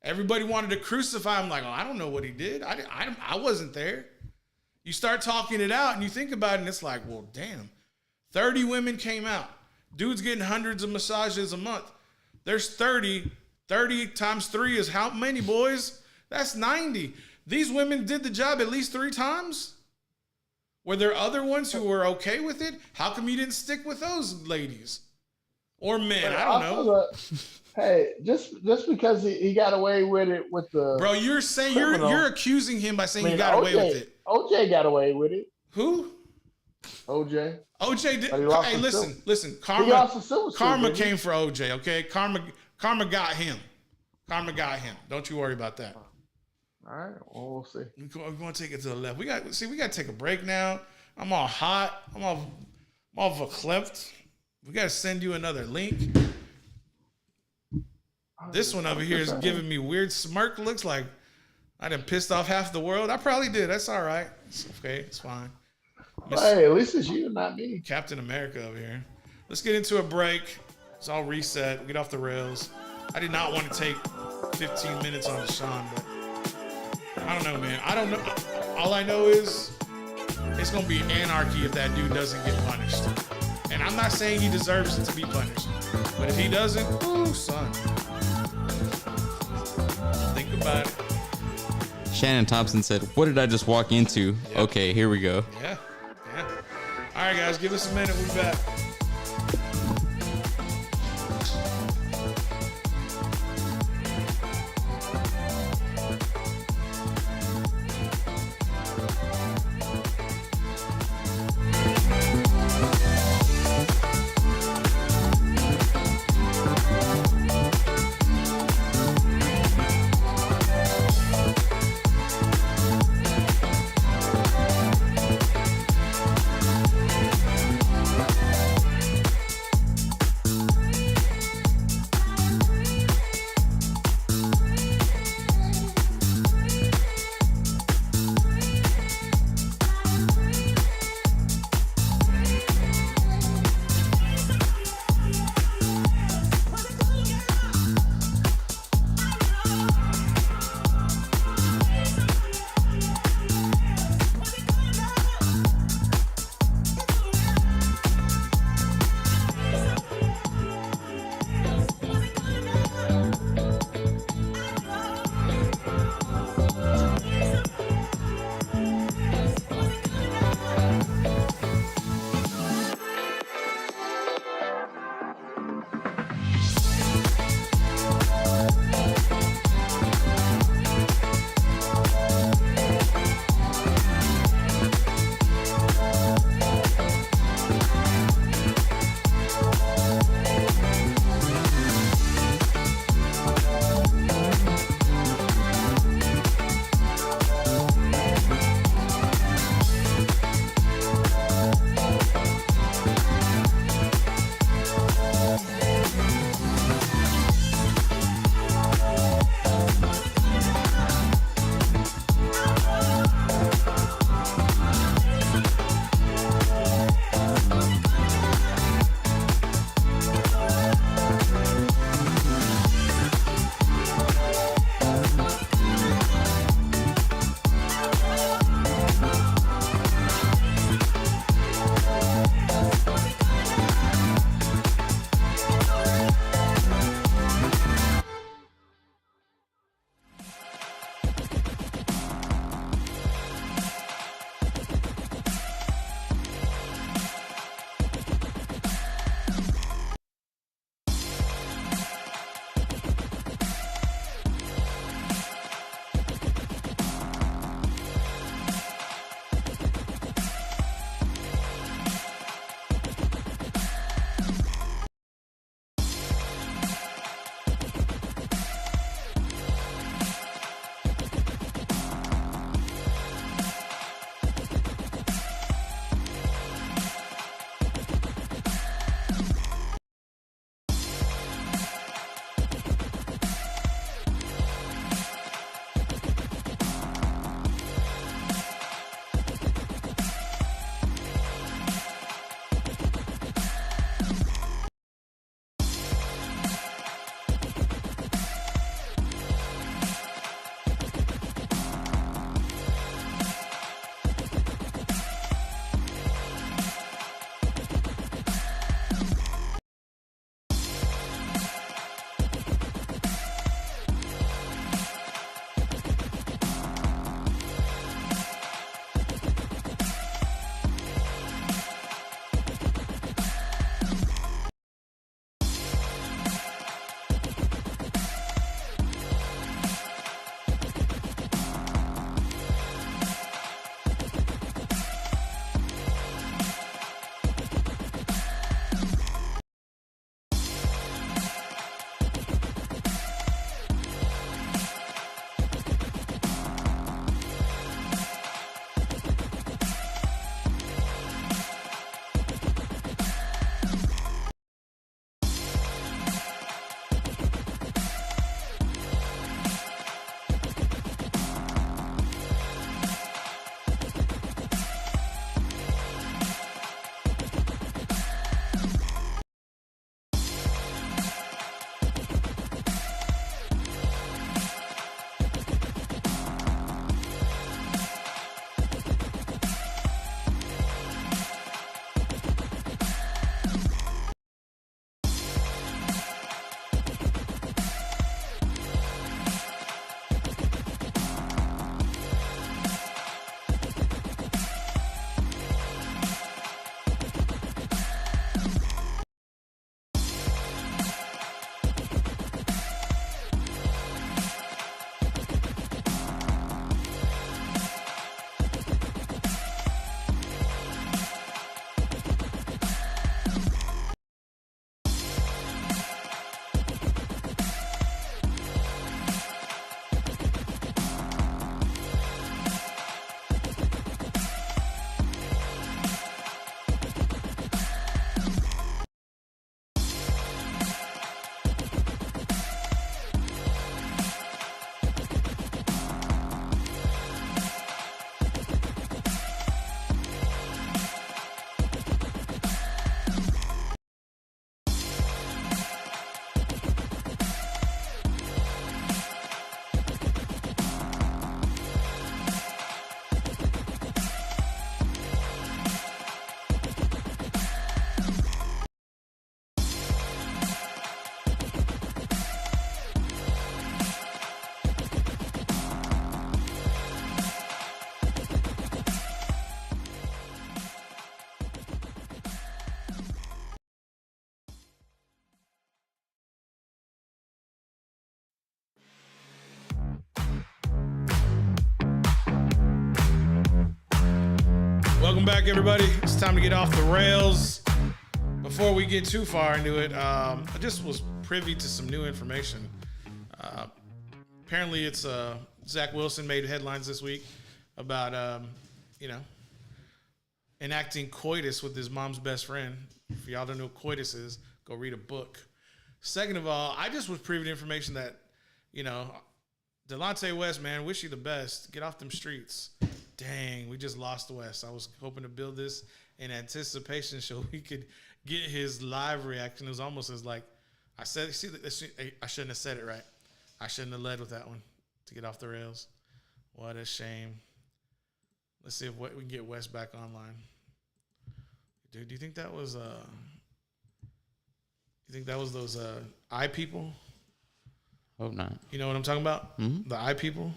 Everybody wanted to crucify him like, oh, I don't know what he did. I wasn't there. You start talking it out and you think about it and it's like, well, damn. 30 women came out. Dude's getting hundreds of massages a month. There's 30. 30 times 3 is how many, boys? That's 90. These women did the job at least 3 times. Were there other ones who were okay with it? How come you didn't stick with those ladies or men? I don't know. Hey, just because he got away with it with the Bro, you're saying you're accusing him by saying he got away with it. OJ got away with it. Who? OJ. OJ did. But Hey, listen. He lost the silver suit, Karma didn't he? came for OJ. Okay, karma got him. Karma got him. Don't you worry about that. All right, well, we'll see. We're going to take it to the left. We got to take a break now. I'm all hot. I'm all verklempt. We got to send you another link. This one over here is giving me weird smirk looks like I done pissed off half the world. I probably did. That's all right. It's okay. It's fine. Hey, at least it's you, not me. Captain America over here. Let's get into a break. It's all reset. We get off the rails. I did not want to take 15 minutes on Deshaun, but I don't know, man. I don't know. All I know is it's going to be anarchy if that dude doesn't get punished. And I'm not saying he deserves it to be punished. But if he doesn't, ooh, son. Think about it. Shannon Thompson said, "What did I just walk into?" Yep. Okay, here we go. Yeah. All right, guys, give us a minute. We'll be back. Welcome back, everybody. It's time to get off the rails. Before we get too far into it, I just was privy to some new information. Apparently, it's Zach Wilson made headlines this week about, enacting coitus with his mom's best friend. If y'all don't know what coitus is, go read a book. Second of all, I just was privy to information that, Delonte West, man, wish you the best. Get off them streets. Dang, we just lost West. I was hoping to build this in anticipation so we could get his live reaction. It was almost as like, I shouldn't have said it right. I shouldn't have led with that one to get off the rails. What a shame. Let's see if we can get West back online. Dude, do you think that was those eye people? Hope not. You know what I'm talking about? Mm-hmm. The eye people?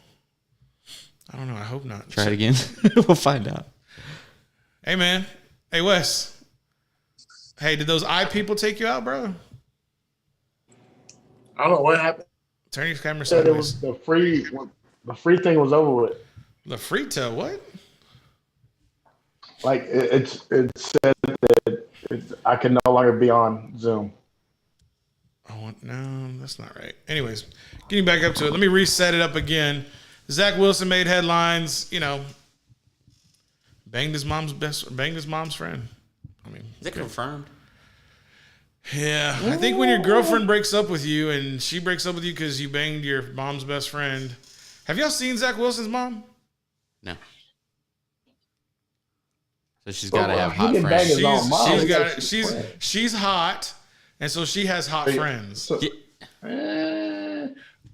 I don't know. I hope not. Try it again. We'll find out. Hey, man. Hey, Wes. Hey, did those eye people take you out, bro? I don't know what happened. Turn your camera Said it sideways. was the free thing was over with. The free tail, what? Like it said that I can no longer be on Zoom. No, that's not right. Anyways, getting back up to it. Let me reset it up again. Zach Wilson made headlines, banged his mom's friend. I mean, Is it confirmed? Yeah, I think when your girlfriend breaks up with you and she breaks up with you because you banged your mom's best friend. Have y'all seen Zach Wilson's mom? No. So she's got to have he hot didn't bang friends. his own mom. She's hot, and so she has hot friends. So,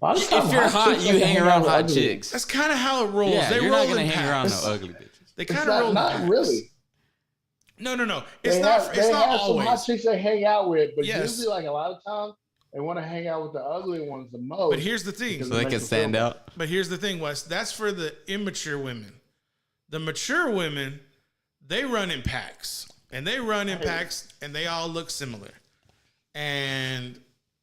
If you're hot, you hang around hot chicks. That's kind of how it rolls. Yeah, They you're roll not gonna in hang around packs. no ugly bitches. They It's kind of roll in not packs. really. No. They It's not have some hot always. chicks they hang out with, but Yes. usually, like a lot of times, they want to hang out with the ugly ones the most. But here's the thing. Because So they can stand out. But here's the thing, Wes. That's for the immature women. The mature women, they run in packs. And they run in packs, and they all look similar. And,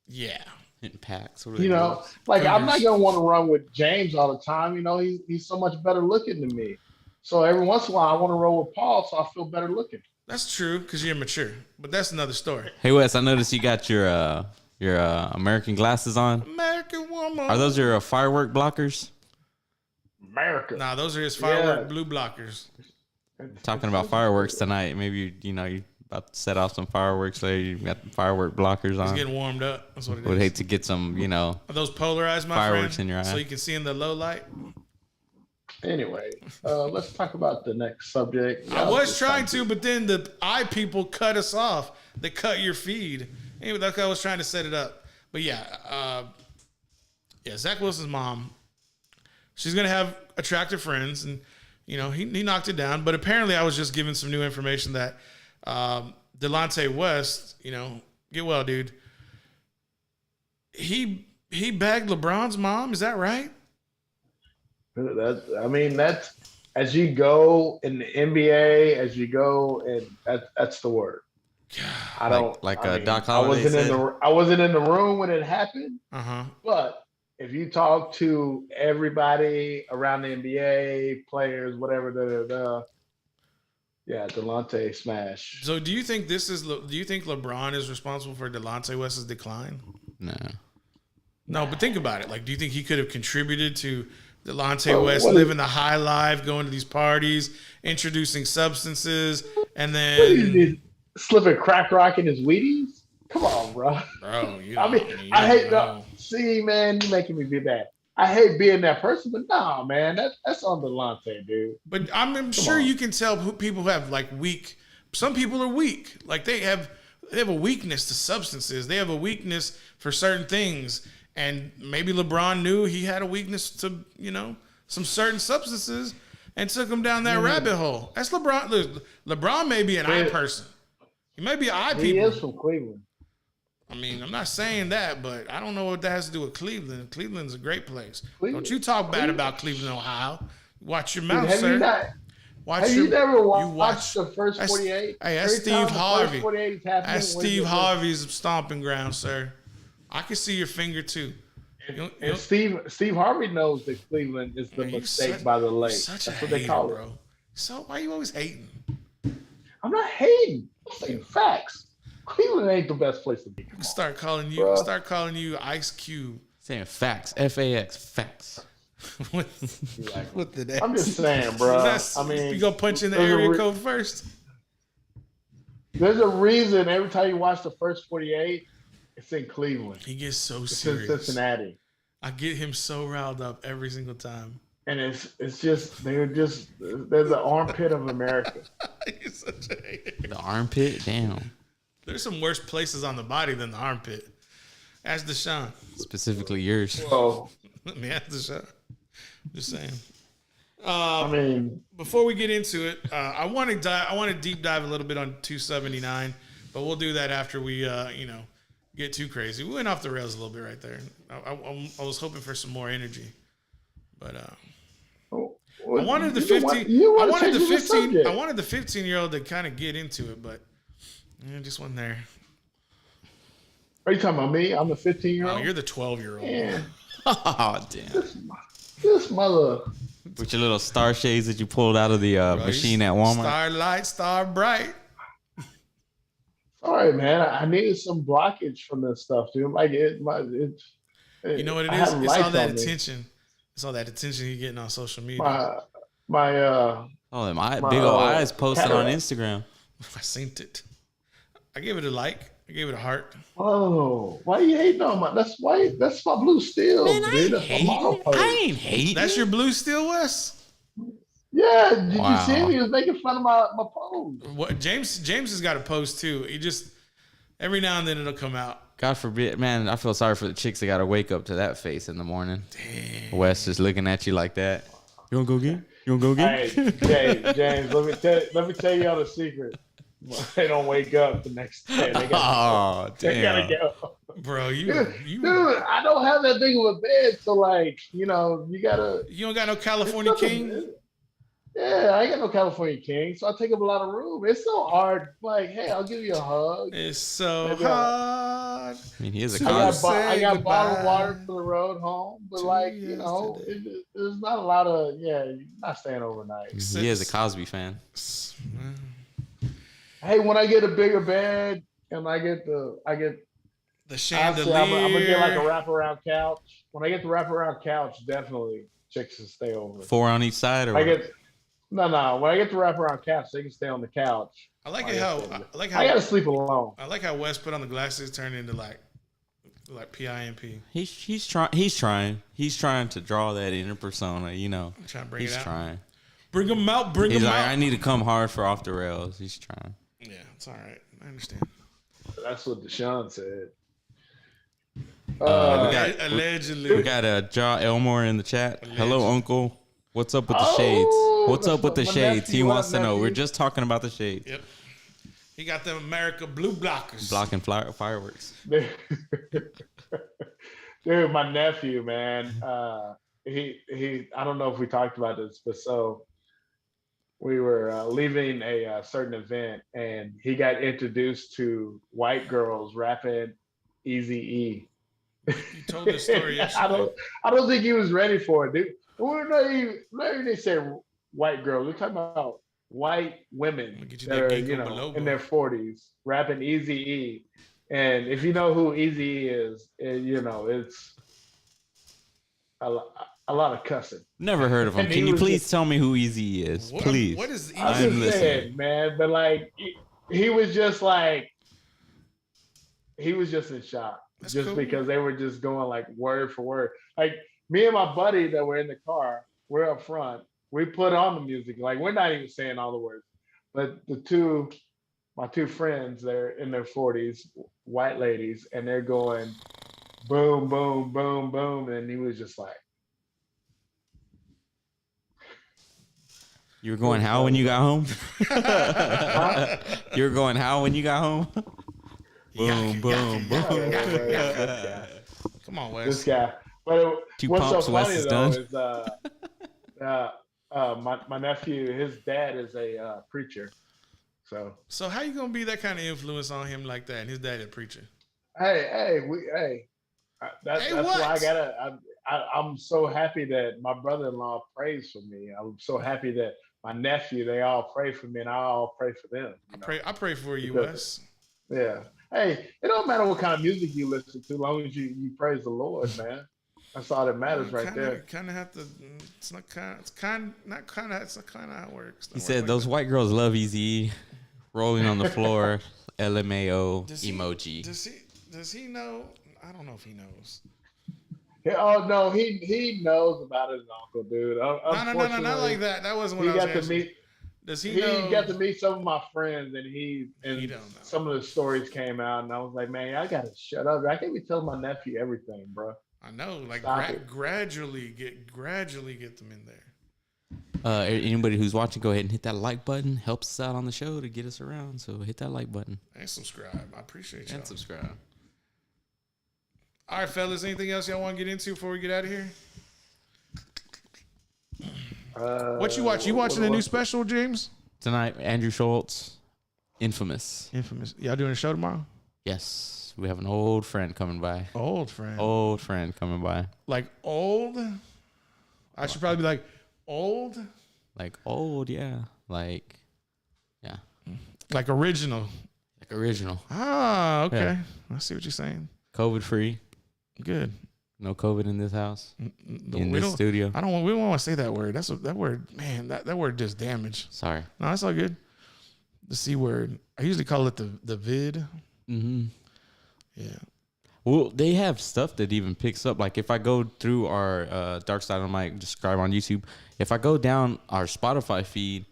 yeah. In packs. like I'm not gonna want to run with James all the time. He's so much better looking than me. So every once in a while, I want to roll with Paul, so I feel better looking. That's true, because you're mature. But that's another story. Hey Wes, I noticed you got your American glasses on. American woman. Are those your firework blockers? America. Nah, those are his firework blue blockers. Talking about fireworks tonight. Maybe you about to set off some fireworks later. You got the firework blockers He's on. getting warmed up. That's what it is. Would hate to get some, Are those polarized, my fireworks friend? in your eye. So you can see in the low light? Anyway, let's talk about the next subject. I was trying to, but then the eye people cut us off. They cut your feed. Anyway, that's how I was trying to set it up. But yeah, Zach Wilson's mom, she's going to have attractive friends. And, he knocked it down. But apparently I was just given some new information that Delonte West, get well, dude. He bagged LeBron's mom. Is that right? That's as you go in the NBA, as you go, and that's the word. I don't Doc I Holliday wasn't said. I wasn't in the room when it happened. Uh-huh. But if you talk to everybody around the NBA, players, whatever, Delonte smash. So do you think do you think LeBron is responsible for Delonte West's decline? No, but think about it. Like, do you think he could have contributed to Delonte West living the high life, going to these parties, introducing substances, and then slipping crack rock in his Wheaties? Come on, bro. I hate that. See, man, you're making me be bad. I hate being that person, but nah, man, that's on Delonte, dude. But I'm sure you can tell who people have some people are weak. Like they have a weakness to substances. They have a weakness for certain things. And maybe LeBron knew he had a weakness to, some certain substances and took him down that rabbit hole. That's LeBron. Look, LeBron may be an eye person. He may be eye people. He is from Cleveland. I mean, I'm not saying that, but I don't know what that has to do with Cleveland. Cleveland's a great place. Don't you talk bad about Cleveland, Ohio. Watch your mouth, sir. Have you never watched the first 48? Hey, that's Steve Harvey. That's Steve Harvey's stomping ground, sir. I can see your finger too. And Steve Harvey knows that Cleveland is the mistake by the lake. Such That's a what they call bro. it. So why you always hating? I'm not hating. I'm saying facts. Cleveland ain't the best place to be. Start calling you Ice Cube. Saying facts. FAX. Facts. with the I'm just saying, bro. I mean, you go punch in the area code first. There's a reason every time you watch the first 48, it's in Cleveland. He gets so It's serious. in Cincinnati. I get him so riled up every single time. And it's just they're the armpit of America. He's such a hater. The armpit? Damn. There's some worse places on the body than the armpit. Ask Deshaun. Specifically yours. So Let me ask Deshaun. Just saying. I mean, Before we get into it, I want to deep dive a little bit on 279, but we'll do that after we get too crazy. We went off the rails a little bit right there. I was hoping for some more energy, but I wanted the 15. I wanted the 15-year-old to kind of get into it, but it just wasn't there. Are you talking about me? I'm the 15-year-old. Oh, you're the 12-year-old. Yeah. Oh, damn. This mother. With your little star shades that you pulled out of the machine at Walmart. Starlight, star bright. Sorry, man. I needed some blockage from this stuff, dude. Like You know what it is? It's all that attention. It's all that attention you're getting on social media. Oh, my big old eyes posted on Instagram. I seen it. I gave it a like. I gave it a heart. Oh, why you hating on my? That's my blue steel. Man, dude. I ain't hating. That's your blue steel, Wes? Yeah, did Wow. you see him? He was making fun of my pose. What James has got a post too. He just every now and then it'll come out. God forbid, man. I feel sorry for the chicks that got to wake up to that face in the morning. Damn. Wes just looking at you like that. You want to go get? You want to go get? Hey, James, let me tell y'all the secret. They don't wake up the next day. They gotta go. Bro, Dude, I don't have that big of a bed, so like, you gotta. You don't got no California king? Yeah, I ain't got no California king, so I take up a lot of room. It's so hard. Like, hey, I'll give you a hug. It's so hard. I mean, he is a I got bottled water for the road home, but like, there's not a lot of you're not staying overnight. He is a Cosby fan. Hey, when I get a bigger bed and I get the chandelier, I'm gonna get like a wraparound couch. When I get the wraparound couch, definitely chicks can stay over. 4 on each side, or When I get the wraparound couch, they can stay on the couch. I like how I gotta sleep alone. I like how Wes put on the glasses, turned into like PIMP. He's trying to draw that inner persona, I'm trying to bring it out. Trying. Bring him out. Bring He's him like, out. I need to come hard for off the rails. He's trying. Yeah, it's all right. I understand. That's what Deshaun said. Allegedly. We got Ja Elmore in the chat. Allegedly. Hello, Uncle. What's up with the shades? What's up with the my shades? nephew, He what wants up, to know. nephew? We're just talking about the shades. Yep. He got them America blue blockers. Blocking fireworks. Dude, my nephew, man. He. I don't know if we talked about this, but so we were leaving a certain event, and he got introduced to white girls rapping Eazy-E. You told this story yesterday. I don't think he was ready for it, dude. We're not even they say white girls. We're talking about white women Get you that that are, Ginkgo biloba. in their 40s rapping Eazy-E. And if you know who Eazy-E is, it's a lot of cussing. Never heard of him. And Can he you was please tell me who Easy is? Please. What is I'm Eazy? just saying, man. But like, he was just like, he was just in shock. That's just cool. because they were just going like word for word. Like me and my buddy that were in the car, we're up front. We put on the music. Like we're not even saying all the words, but my two friends, they're in their 40s, white ladies, and they're going boom, boom, boom, boom, and he was just like, You were going how when you got home? You were going how when you got home? Boom, boom, boom. Come on, this Wes. guy. But Two what's so pumps, Wes funny is though done. is my nephew, his dad is a preacher. So how you gonna be that kind of influence on him like that? And his dad a preacher. That's what? why I'm so happy that my brother-in-law prays for me. I'm so happy that my nephew, they all pray for me, and I all pray for them. I pray for you, Because- Wes. Yeah. Hey, it don't matter what kind of music you listen to, as long as you praise the Lord, man. That's all that matters right there. Kind of have to. It's not kind. It's kind. Not kind of. It's not kind of how it works. He said those white girls love Easy, rolling on the floor, LMAO Does he- emoji. Does he know? I don't know if he knows. Yeah, oh no, he knows about his uncle, dude. No, not like that. That wasn't what He I was got to asking. meet. Does he He know? got to meet some of my friends, and He don't know. some of the stories came out, and I was like, man, I gotta shut up. I can't be telling my nephew everything, bro. I know. Like Stop it. gradually get them in there. Anybody who's watching, go ahead and hit that like button. Helps us out on the show to get us around. So hit that like button And subscribe. I appreciate y'all. and subscribe. All right, fellas. Anything else y'all want to get into before we get out of here? What you watch? You watching the new special, James? Tonight, Andrew Schultz, Infamous. Infamous. Y'all doing a show tomorrow? Yes, we have an old friend coming by. Old friend. Old friend coming by. Like old? I should probably be like old? Like old, yeah. Like, yeah. Like original. Like original. Ah, okay. Yeah. I see what you're saying. COVID free. Good. No COVID in this house. In We this don't- studio. I don't want. We don't want to say that word. That word, man. That word does damage. Sorry. No, that's all good. The C word. I usually call it the vid. Mm-hmm. Yeah. Well, they have stuff that even picks up. Like if I go through our Dark Side of Mike, describe on YouTube. If I go down our Spotify feed,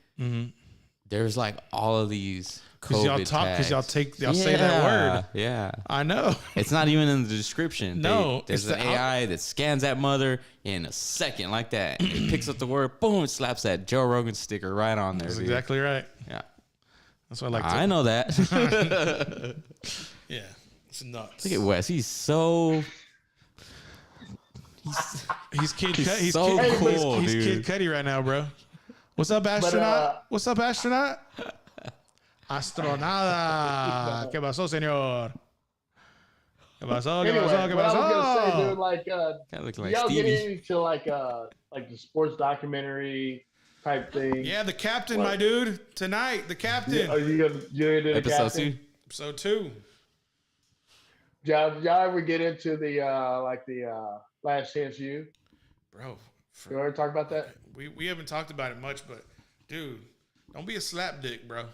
there's like all of these Because y'all COVID talk. Because y'all tags. say that word. Yeah. I know. It's not even in the description. No, there's it's an the AI that scans that mother in a second like that. It picks up the word, boom, it slaps that Joe Rogan sticker right on there. That's dude. exactly right. Yeah. That's what I like. I know that. Yeah. It's nuts. Look at Wes. He's so. He's Kid He's Cudi. He's so Kid, cool, he's dude. Kid Cudi right now, bro. What's up, astronaut? What's up, astronaut? Astronauta. ¿Qué pasó, señor? ¿Qué pasó? ¿Qué Anyway, pasó? ¿Qué what I was gonna say, pasó? dude, like, Kinda look do like y'all get Stevie. into like the sports documentary type thing? Yeah, the captain, What? my dude. Tonight, the captain. Are you into the Episode captain? 2. Episode 2. Y'all ever get into the Last Chance U? Bro. You ever talk about that? We haven't talked about it much, but dude, don't be a slap dick, bro.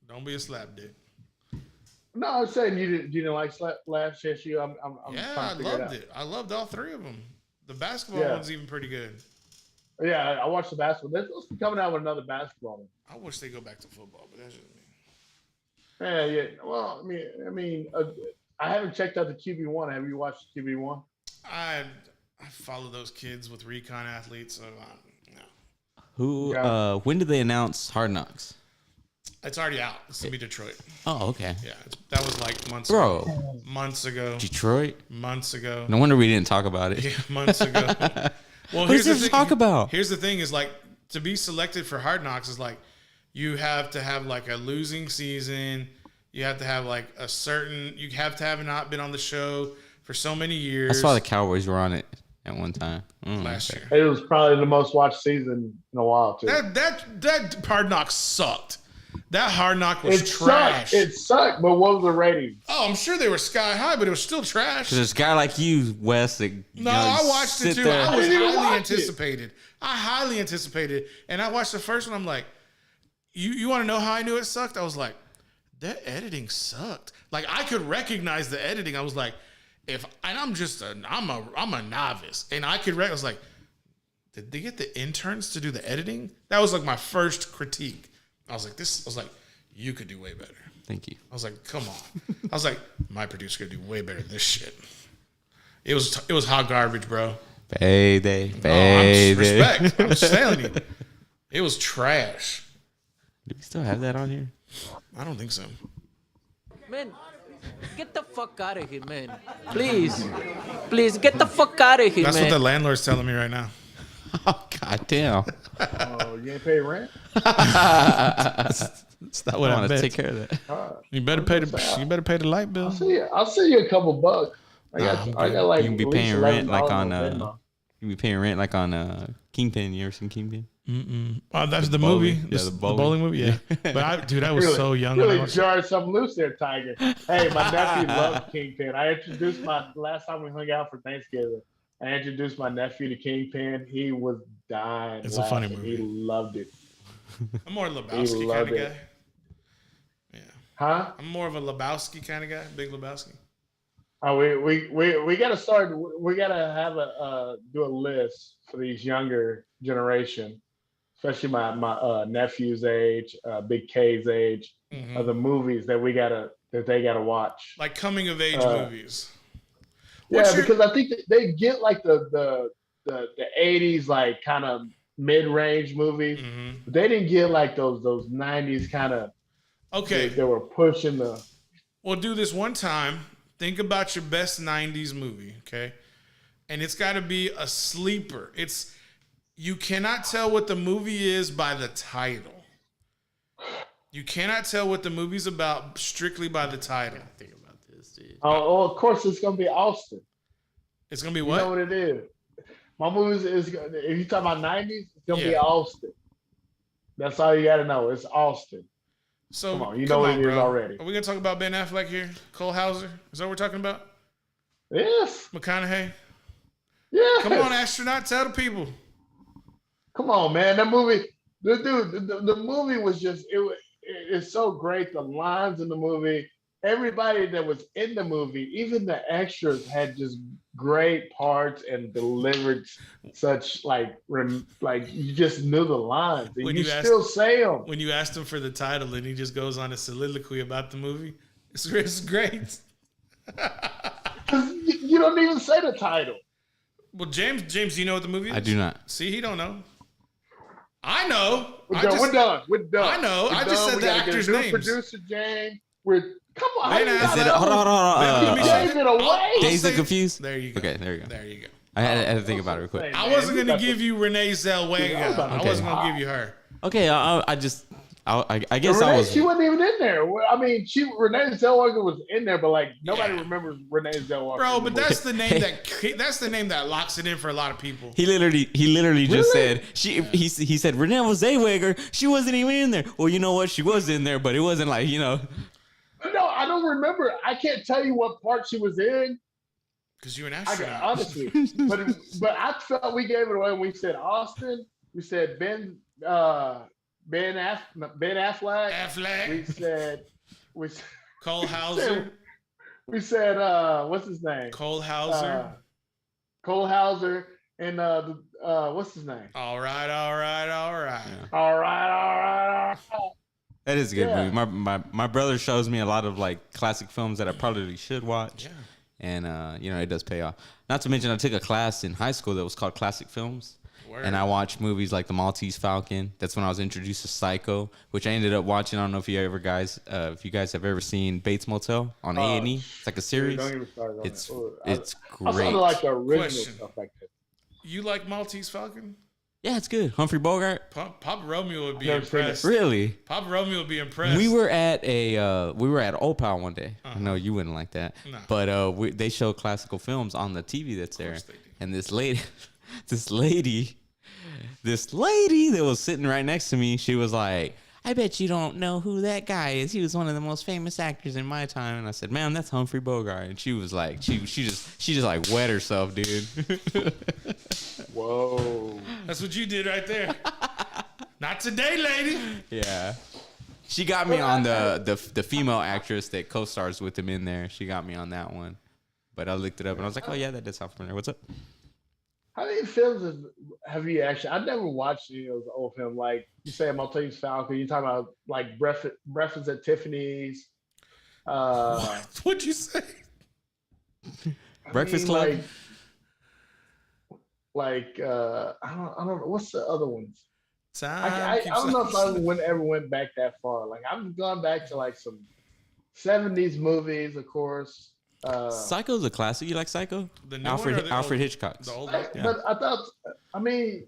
Don't be a slap dick. No, I'm saying you didn't like Last Chance U. I'm Yeah, trying I to figure loved out. it. I loved all 3 of them. The basketball Yeah. one's even pretty good. Yeah, I watched the basketball. They're supposed to be coming out with another basketball one. I wish they go back to football, but that's just me. Yeah. Well, I mean, I haven't checked out the QB1. Have you watched QB1? I follow those kids with recon athletes, so no. Who? Yeah. When did they announce Hard Knocks? It's already out. It's gonna be Detroit. Oh, okay. Yeah, that was like months Bro, ago. Months ago. Detroit. Months ago. No wonder we didn't talk about it. Yeah, months ago. Well, What is there to talk about? Here's the thing: is like to be selected for Hard Knocks is like you have to have like a losing season. You have to have like a certain. You have to have not been on the show for so many years. I saw the Cowboys were on it at one time. last Okay. year. It was probably the most watched season in a while too. That Hard Knock sucked. That Hard Knock was It trash. sucked. It sucked. But what was the rating? Oh, I'm sure they were sky high, but it was still trash. Because there's a guy like you, Wes, that No, I watched it sit too. there- I was didn't even highly watch it. anticipated. I highly anticipated, and I watched the first one. I'm like, you want to know how I knew it sucked? I was like, that editing sucked. Like I could recognize the editing. I was like, I'm a novice, and I was like, did they get the interns to do the editing? That was like my first critique. I was like, you could do way better. Thank you. I was like, come on. I was like, my producer could do way better than this shit. It was hot garbage, bro. Payday. Oh, Payday. respect. I'm just telling you. It was trash. Do we still have that on here? I don't think so. Man, get the fuck out of here, man. Please. Please, get the fuck out of here, That's man. what the landlord's telling me right now. Oh, goddamn. Oh, you ain't pay rent? That's not what I I want to meant. take care of that. You better pay the light bill. I'll send you a couple bucks. I got like You can be at least paying rent $11 like on Venmo. you be paying rent like on Kingpin. You ever seen Kingpin? Oh, that's the bowling. movie. Yeah, The the bowling bowling. movie. Yeah. But I was so young. When I Really watched it. jarred something loose there, Tiger. Hey, my nephew loved Kingpin. I introduced last time we hung out for Thanksgiving. I introduced my nephew to Kingpin. He was dying. It's a funny laughing. movie. He loved it. I'm more a Lebowski kind of loved it. guy. Yeah. Huh? I'm more of a Lebowski kind of guy. Big Lebowski. Oh, we got to start. We got to have do a list for these younger generation, especially my nephew's age, Big K's age, of the movies that they gotta watch. Like coming of age movies. Yeah, because I think they get like the 80s like kind of mid-range movies. But they didn't get like those 90s kind of. Okay. They were pushing the. We'll do this one time. Think about your best 90s movie, okay? And it's got to be a sleeper. You cannot tell what the movie is by the title. You cannot tell what the movie's about strictly by the title. Think about this, dude. Oh, of course it's gonna be Austin. It's going to be You what? know what it is. My movies is if you talk about 90s, it's gonna be Yeah. Austin. That's all you gotta know. It's Austin. So, Come on, you know what it is bro. already. Are we going to talk about Ben Affleck here? Cole Hauser? Is that what we're talking about? Yes. McConaughey? Yes. Come on, astronaut. Tell the people. Come on, man. That movie, the movie was just it's so great. The lines in the movie, everybody that was in the movie, even the extras had just great parts and delivered such like you just knew the lines and When you you asked- still say them. When you asked him for the title and he just goes on a soliloquy about the movie, it's great. You don't even say the title. Well, James, do you know what the movie is? I do not. See, he don't know. I know. We're done. We're done. I know. We're I just done. said We the gotta get a actors' new names. Producer James. Come on. Ben how you Affleck. not Is it, know? hold on. Let me Gave it away. I'll Dazed say- and Confused? There you go. Okay, there you go. There you go. I had to think about it real quick. I wasn't going to give you Renee Zellweger. Yeah, I was about to I say- wasn't going to give you her. Okay, I guess I was. She wasn't even in there. I mean, Renee Zellweger was in there, but like nobody Yeah. remembers Renee Zellweger. Bro, but anymore. that's the name that locks it in for a lot of people. He literally just Really? said he said Renee Zellweger. She wasn't even in there. Well, you know what? She was in there, but it wasn't like No, I don't remember. I can't tell you what part she was in. Because you're an I astronaut. honestly, but I felt we gave it away when we said Austin. We said Ben Affleck. Affleck, We Cole Hauser, said what's his name? Cole Hauser. Cole Hauser and what's his name? All right. All right. that is a good Yeah. movie. My brother shows me a lot of like classic films that I probably should watch. Yeah. And it does pay off. Not to mention, I took a class in high school that was called Classic Films. Word. And I watched movies like The Maltese Falcon. That's when I was introduced to Psycho, which I ended up watching. I don't know if you guys have ever seen Bates Motel on A&E. It's like a series. Don't even start on It's that. Ooh, it's I great. saw like the original Question. stuff like that. You like Maltese Falcon? Yeah, it's good. Humphrey Bogart. Papa Romeo would be Never seen it. impressed. Really? Papa Romeo would be impressed. We were at Old Pal one day. I know you wouldn't like that, No. but they show classical films on the TV that's there. course they do. And this lady that was sitting right next to me, she was like, "I bet you don't know who that guy is. He was one of the most famous actors in my time." And I said, "Ma'am, that's Humphrey Bogart." And she was like, she just like wet herself, dude. Whoa. That's what you did right there. Not today, lady. Yeah. She got me on the female actress that co-stars with him in there. She got me on that one. But I looked it up and I was like, "Oh yeah, that does sound familiar. What's up?" How many films have you actually? I've never watched any of those old films. Like you say, Maltese Falcon. You talking about like Breakfast at Tiffany's? What'd you say? Breakfast Club? Like I don't know. What's the other ones? I Time don't know if I keeps ever went back that far. Like I've gone back to like some 70s movies, of course. Psycho's a classic. You like Psycho? The new one or the Alfred old- Hitchcock. The old one? Yeah. But I thought, I mean,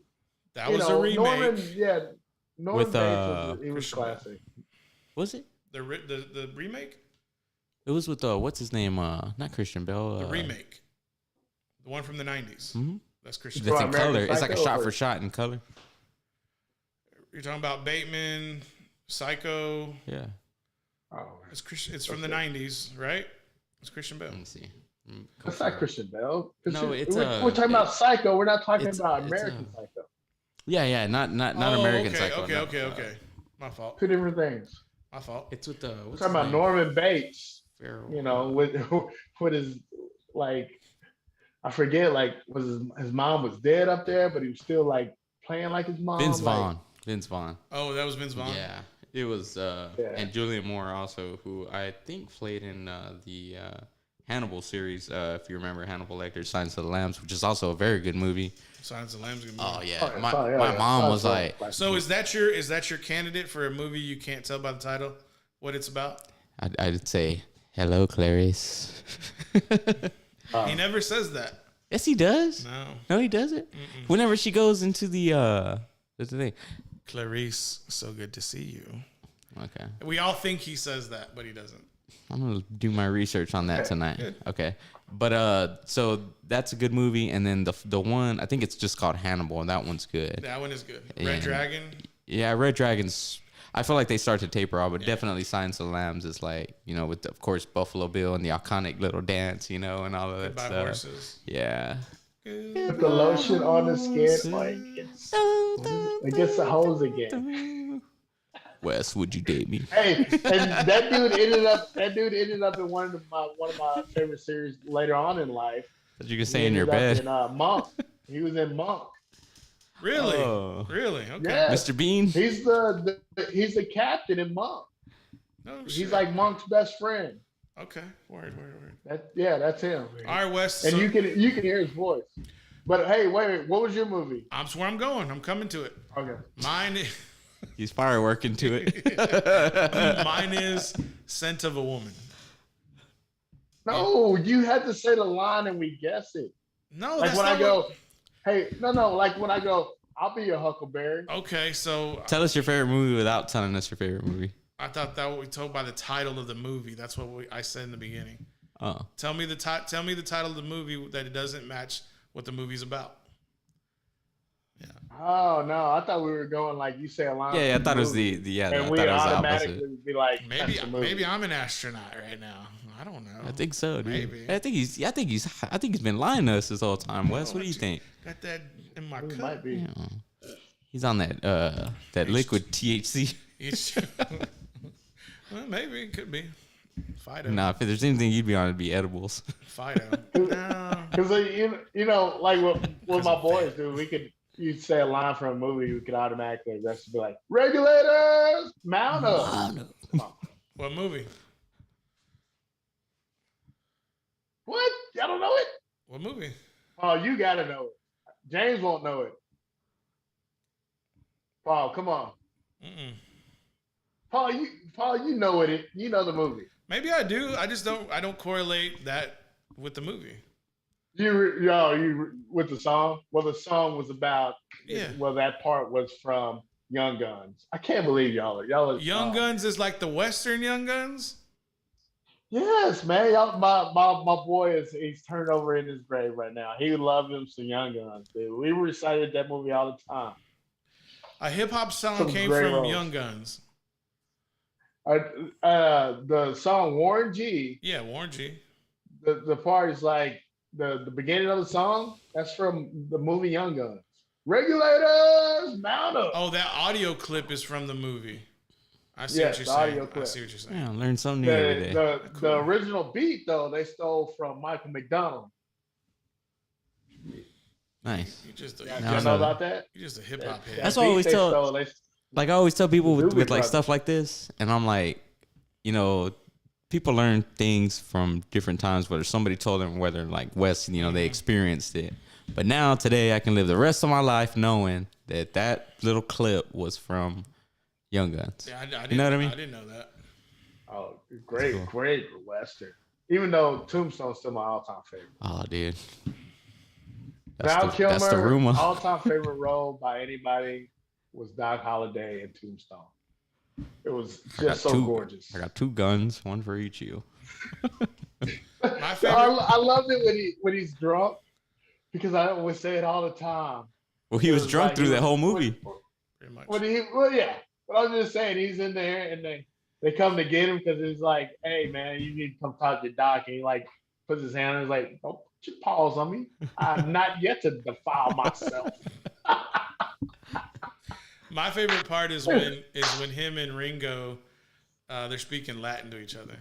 That you was know, a remake. Norman With, Bates was Christian classic. Was it? The remake? It was with what's his name? Not Christian Bale. The remake. The one from the 90s. hmm That's Christian. That's Bale. in American color. It's like a Psycho shot or- for shot in color. You're talking about Bateman, Psycho. Yeah. Oh, It's Christian. It's from the '90s, right? It's Christian Bale. Let me see. that's not Christian Bale. No, it's, we're talking about Psycho. We're not talking about it's, American Psycho. Yeah, not Oh, American okay, Psycho. Okay, no. okay. My fault. Two different things. My fault. It's with We're what's talking his about name? Norman Bates. Farrell. You know, with his like, I forget, like, was his mom was dead up there, but he was still like playing like his mom. Vince like- Vaughn. Vince Vaughn. Oh, that was Vince Vaughn. Yeah, it was. And Julian Moore also, who I think played in the Hannibal series. If you remember Hannibal Lecter, Silence of the Lambs, which is also a very good movie. Silence of the Lambs. Is a good movie. Oh yeah, Oh, yeah, my yeah, my yeah. mom was Sorry. like, So is that your candidate for a movie you can't tell by the title what it's about? I'd say, "Hello, Clarice." He never says that. Yes, he does. No. No, he doesn't. Whenever she goes into the thing. Clarice, so good to see you. Okay, We all think he says that, but he doesn't. I'm gonna do my research on that tonight. Okay, but so that's a good movie, and then the one I think it's just called Hannibal, and that one's good. That one is good. Yeah. Red Dragon. Yeah, Red Dragons. I feel like they start to taper off, but definitely Silence of the Lambs is like, you know, with of course Buffalo Bill and the iconic little dance, you know, and all of that Goodbye stuff. Horses. Yeah. Put the lotion on the skin, like it gets the hose again. Wes, would you date me? Hey, and that dude ended up in one of my favorite series later on in life. That you can He stay in your ended bed. up in, Monk. He was in Monk. Really? Oh. Really? Okay. Yeah. Mr. Bean? He's the captain in Monk. No He's shit. like Monk's best friend. Okay. Word. That's him. All right, Wes. And so you can hear his voice. But hey, wait, what was your movie? I'm where I'm going. I'm coming to it. Okay. Mine. He's fireworking to it. Mine is Scent of a Woman. No, you had to say the line and we guess it. No, Like that's when not I go, hey, no, like when I go, I'll be your Huckleberry. Okay, so Tell us your favorite movie without telling us your favorite movie. I thought that what we told by the title of the movie. That's what I said in the beginning. Oh. Tell me the title of the movie that it doesn't match what the movie's about. Oh no, I thought we were going like you say a line. Yeah, I from thought it was movie, the I and thought we it was the automatically opposite. would be like, Maybe that's the movie. maybe I'm an astronaut right now. I don't know. I think so, dude. Maybe. I think he's been lying to us this whole time. Wes, what do you think? Got that in my It cup. might be. Yeah. He's on that liquid THC. It's- well, maybe it could be. Fido. Nah, if there's anything you'd be on, it'd be edibles. Fido. No. Because you know, like what my boys do, you say a line from a movie, we could automatically just be like, regulators, mount up. Come on. What movie? What? Y'all don't know it? What movie? Oh, you gotta know it. James won't know it. Paul, come on. Mm-mm. Paul, you know it. You know the movie. Maybe I do. I just don't. I don't correlate that with the movie. You with the song? Well, the song was about. Yeah. Well, that part was from Young Guns. I can't believe y'all are Young Guns is like the Western Young Guns. Yes, man. Y'all, my boy he's turned over in his grave right now. He loved him some Young Guns, dude. We recited that movie all the time. A hip hop song Some came great from roles. Young Guns. The song Warren G. Yeah, Warren G. The part is like the beginning of the song. That's from the movie Young Guns. Regulators, mount up. Oh, that audio clip is from the movie. I see Yes, what the you're saying. audio I clip. see what you're saying. Yeah, learn something new every day. The original beat though they stole from Michael McDonald. Nice. You just Y'all No, know no. about that? you just a hip hop head. That's what I always Beat they tell- stole, they- Like I always tell people with Doobie like Brothers. stuff like this, and I'm like, you know, people learn things from different times, whether somebody told them, whether like West, you know, they experienced it. But now today, I can live the rest of my life knowing that that little clip was from Young Guns. Yeah, I didn't, You know what I mean? I didn't know that. Oh, great, Cool. great Western. Even though Tombstone's still my all-time favorite. Oh, dude. Val That's the Kilmer, rumor. all-time favorite role by anybody was Doc Holliday in Tombstone. It was I got just so two- gorgeous. I got two guns, one for each of you. My favorite. I loved it when he's drunk because I always say it all the time. Well, he was Because, drunk like, through that whole movie. Pretty much. Well, yeah. But I was just saying, he's in there, and they come to get him because it's like, hey, man, you need to come talk to your doc. And he like puts his hand on, he's like, don't put your paws on me. I'm not yet to defile myself. My favorite part is when him and Ringo, they're speaking Latin to each other.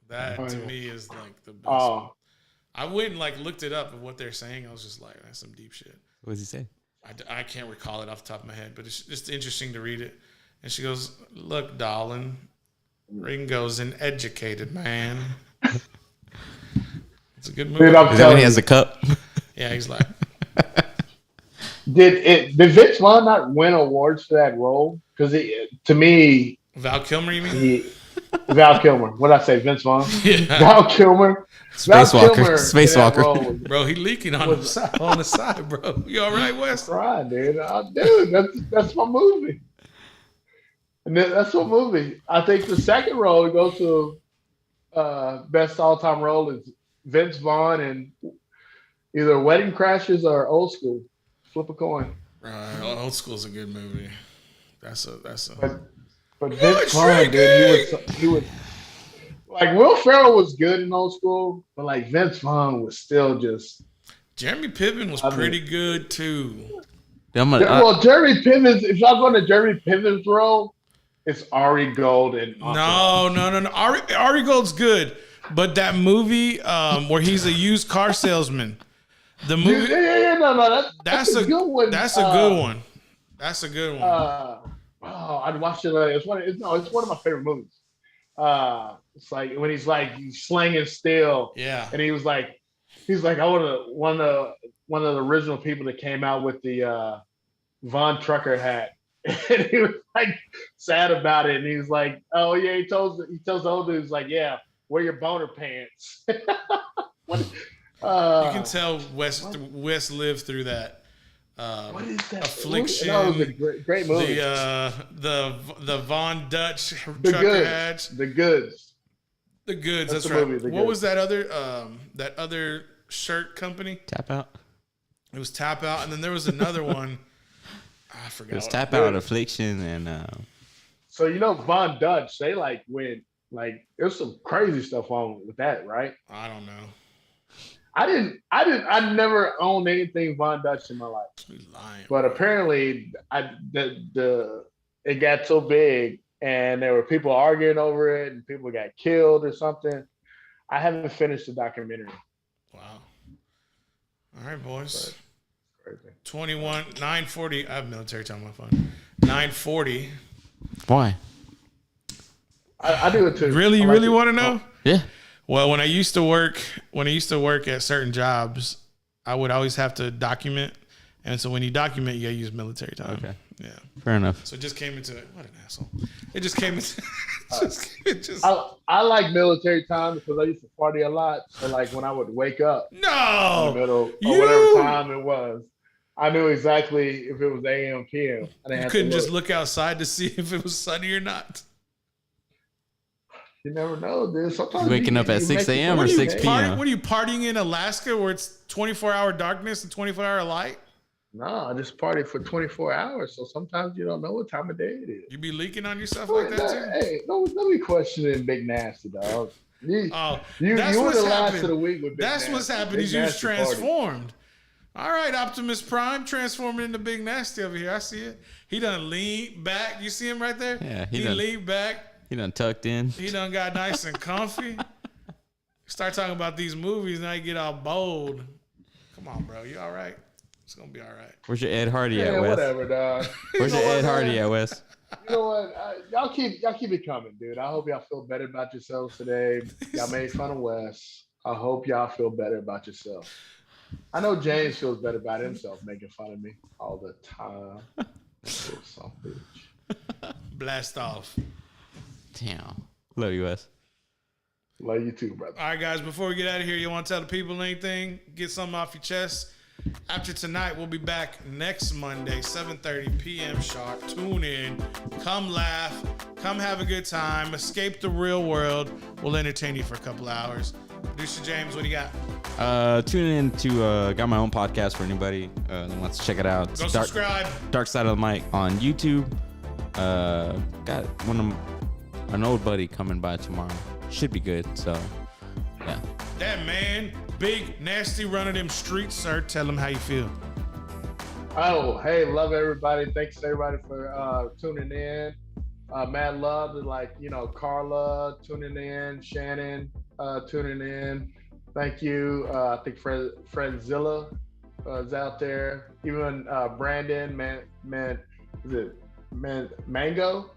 That to me is like the best. Oh, I went and like looked it up of what they're saying. I was just like, that's some deep shit. What does he say? I can't recall it off the top of my head, but it's just interesting to read it. And she goes, "Look, darling, Ringo's an educated man." It's a good movie. dude, I'm Is that when he telling has you. a cup? Yeah, he's like, Did Vince Vaughn not win awards for that role? Because to me, Val Kilmer, you mean? Val Kilmer. What did I say? Vince Vaughn. Yeah. Val Kilmer. Val Spacewalker. Kilmer in that role Spacewalker. was Bro, he leaking on the side, bro. You all right, Wes? crying, dude. Dude, that's my movie. And that's what movie. I think the second role to go to best all-time role is Vince Vaughn and either Wedding Crashers or Old School. Flip a coin. Old School's a good movie. That's a. But Vince Vaughn, dude, he was like Will Ferrell was good in Old School, but like Vince Vaughn was still just. Jeremy Piven was pretty good too. Well, Jeremy Piven's. If y'all go to Jeremy Piven's role, it's Ari Gold and No. Ari Gold's good, but that movie where he's a used car salesman. The movie. Yeah. No. That's a good one. That's a good one. That's a good one. I'd watched it. It's one of my favorite movies. It's like when he's slanging steel. Yeah. And he's like, I want one of the original people that came out with the Von Trucker hat. And he was like sad about it. And he was like, oh yeah, he tells the old dude, he's like, yeah, wear your boner pants. You can tell Wes lived through that. What is that? Affliction. That was a great movie. The Von Dutch The trucker Goods. hatch. The Goods. The Goods. That's That's the right. movie, The What Goods. was that other shirt company? Tap out. It was Tap Out, and then there was another one. I forgot. It was what- Tap Out, Affliction, and So Von Dutch, they went there's some crazy stuff on with that, right? I don't know. I never owned anything Von Dutch in my life. You lying. But apparently it got so big and there were people arguing over it and people got killed or something. I haven't finished the documentary. Wow. All right, boys. Crazy. 9:40. I have military time on my phone. 9:40. why? I do it too. Really, I you like really it. want to know? Yeah. Well, when I used to work at certain jobs, I would always have to document, and so when you document, you gotta use military time. Okay. Yeah. Fair enough. So it just came into it. What an asshole! It just came into. I like military time because I used to party a lot. So when I would wake up in the No. middle or You- whatever time it was, I knew exactly if it was AM, PM. I didn't You have couldn't to just look outside to see if it was sunny or not. You never know, dude. Sometimes Waking up at 6 a.m. or What are you 6 p.m.? What are you partying in Alaska where it's 24-hour darkness and 24-hour light? No, I just party for 24 hours. So sometimes you don't know what time of day it is. You be leaking on yourself like that too? Hey, don't be questioning Big Nasty, dog. You Oh, were that's the what's last happened. of the week with Big That's Nasty. what's happened. Big He's just Nasty party. transformed. All right, Optimus Prime transforming into Big Nasty over here. I see it. He done leaned back. You see him right there? Yeah, he he done- leaned back. He done tucked in. He done got nice and comfy. Start talking about these movies, now you get all bold. Come on, bro. You all right? It's gonna be all right. Where's your Ed Hardy at, Yeah, Wes? whatever, dog. Where's your Ed Hardy at, Wes? You know what? Y'all keep it coming, dude. I hope y'all feel better about yourselves today. Y'all made fun of Wes. I hope y'all feel better about yourself. I know James feels better about himself making fun of me all the time. Son of a bitch. Blast off. Damn. Love you, Wes. Love you too, brother. All right, guys, before we get out of here, you want to tell the people anything? Get something off your chest. After tonight, we'll be back next Monday, 7:30 p.m. sharp. Tune in. Come laugh. Come have a good time. Escape the real world. We'll entertain you for a couple hours. Producer James, what do you got? Tune in to got my own podcast for anybody that wants to check it out. Go subscribe. Dark Side of the Mic on YouTube. Got an old buddy coming by tomorrow. Should be good. So, yeah. That man, big, nasty running them streets, sir. Tell him how you feel. Oh, hey, love everybody. Thanks everybody for tuning in. Mad love to Carla tuning in, Shannon tuning in. Thank you. I think Fredzilla is out there. Even Brandon, Mango?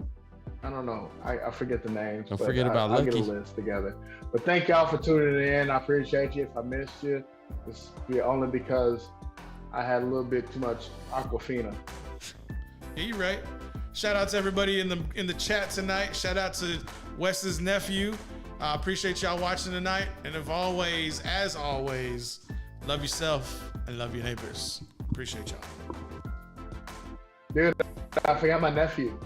I don't know. I forget the names. Don't forget about I'll Lucky. get a list together. But thank y'all for tuning in. I appreciate you. If I missed you, it's only because I had a little bit too much Aquafina. Yeah, you're right. Shout out to everybody in the chat tonight. Shout out to Wes's nephew. I appreciate y'all watching tonight. And as always, love yourself and love your neighbors. Appreciate y'all. Dude, I forgot my nephew.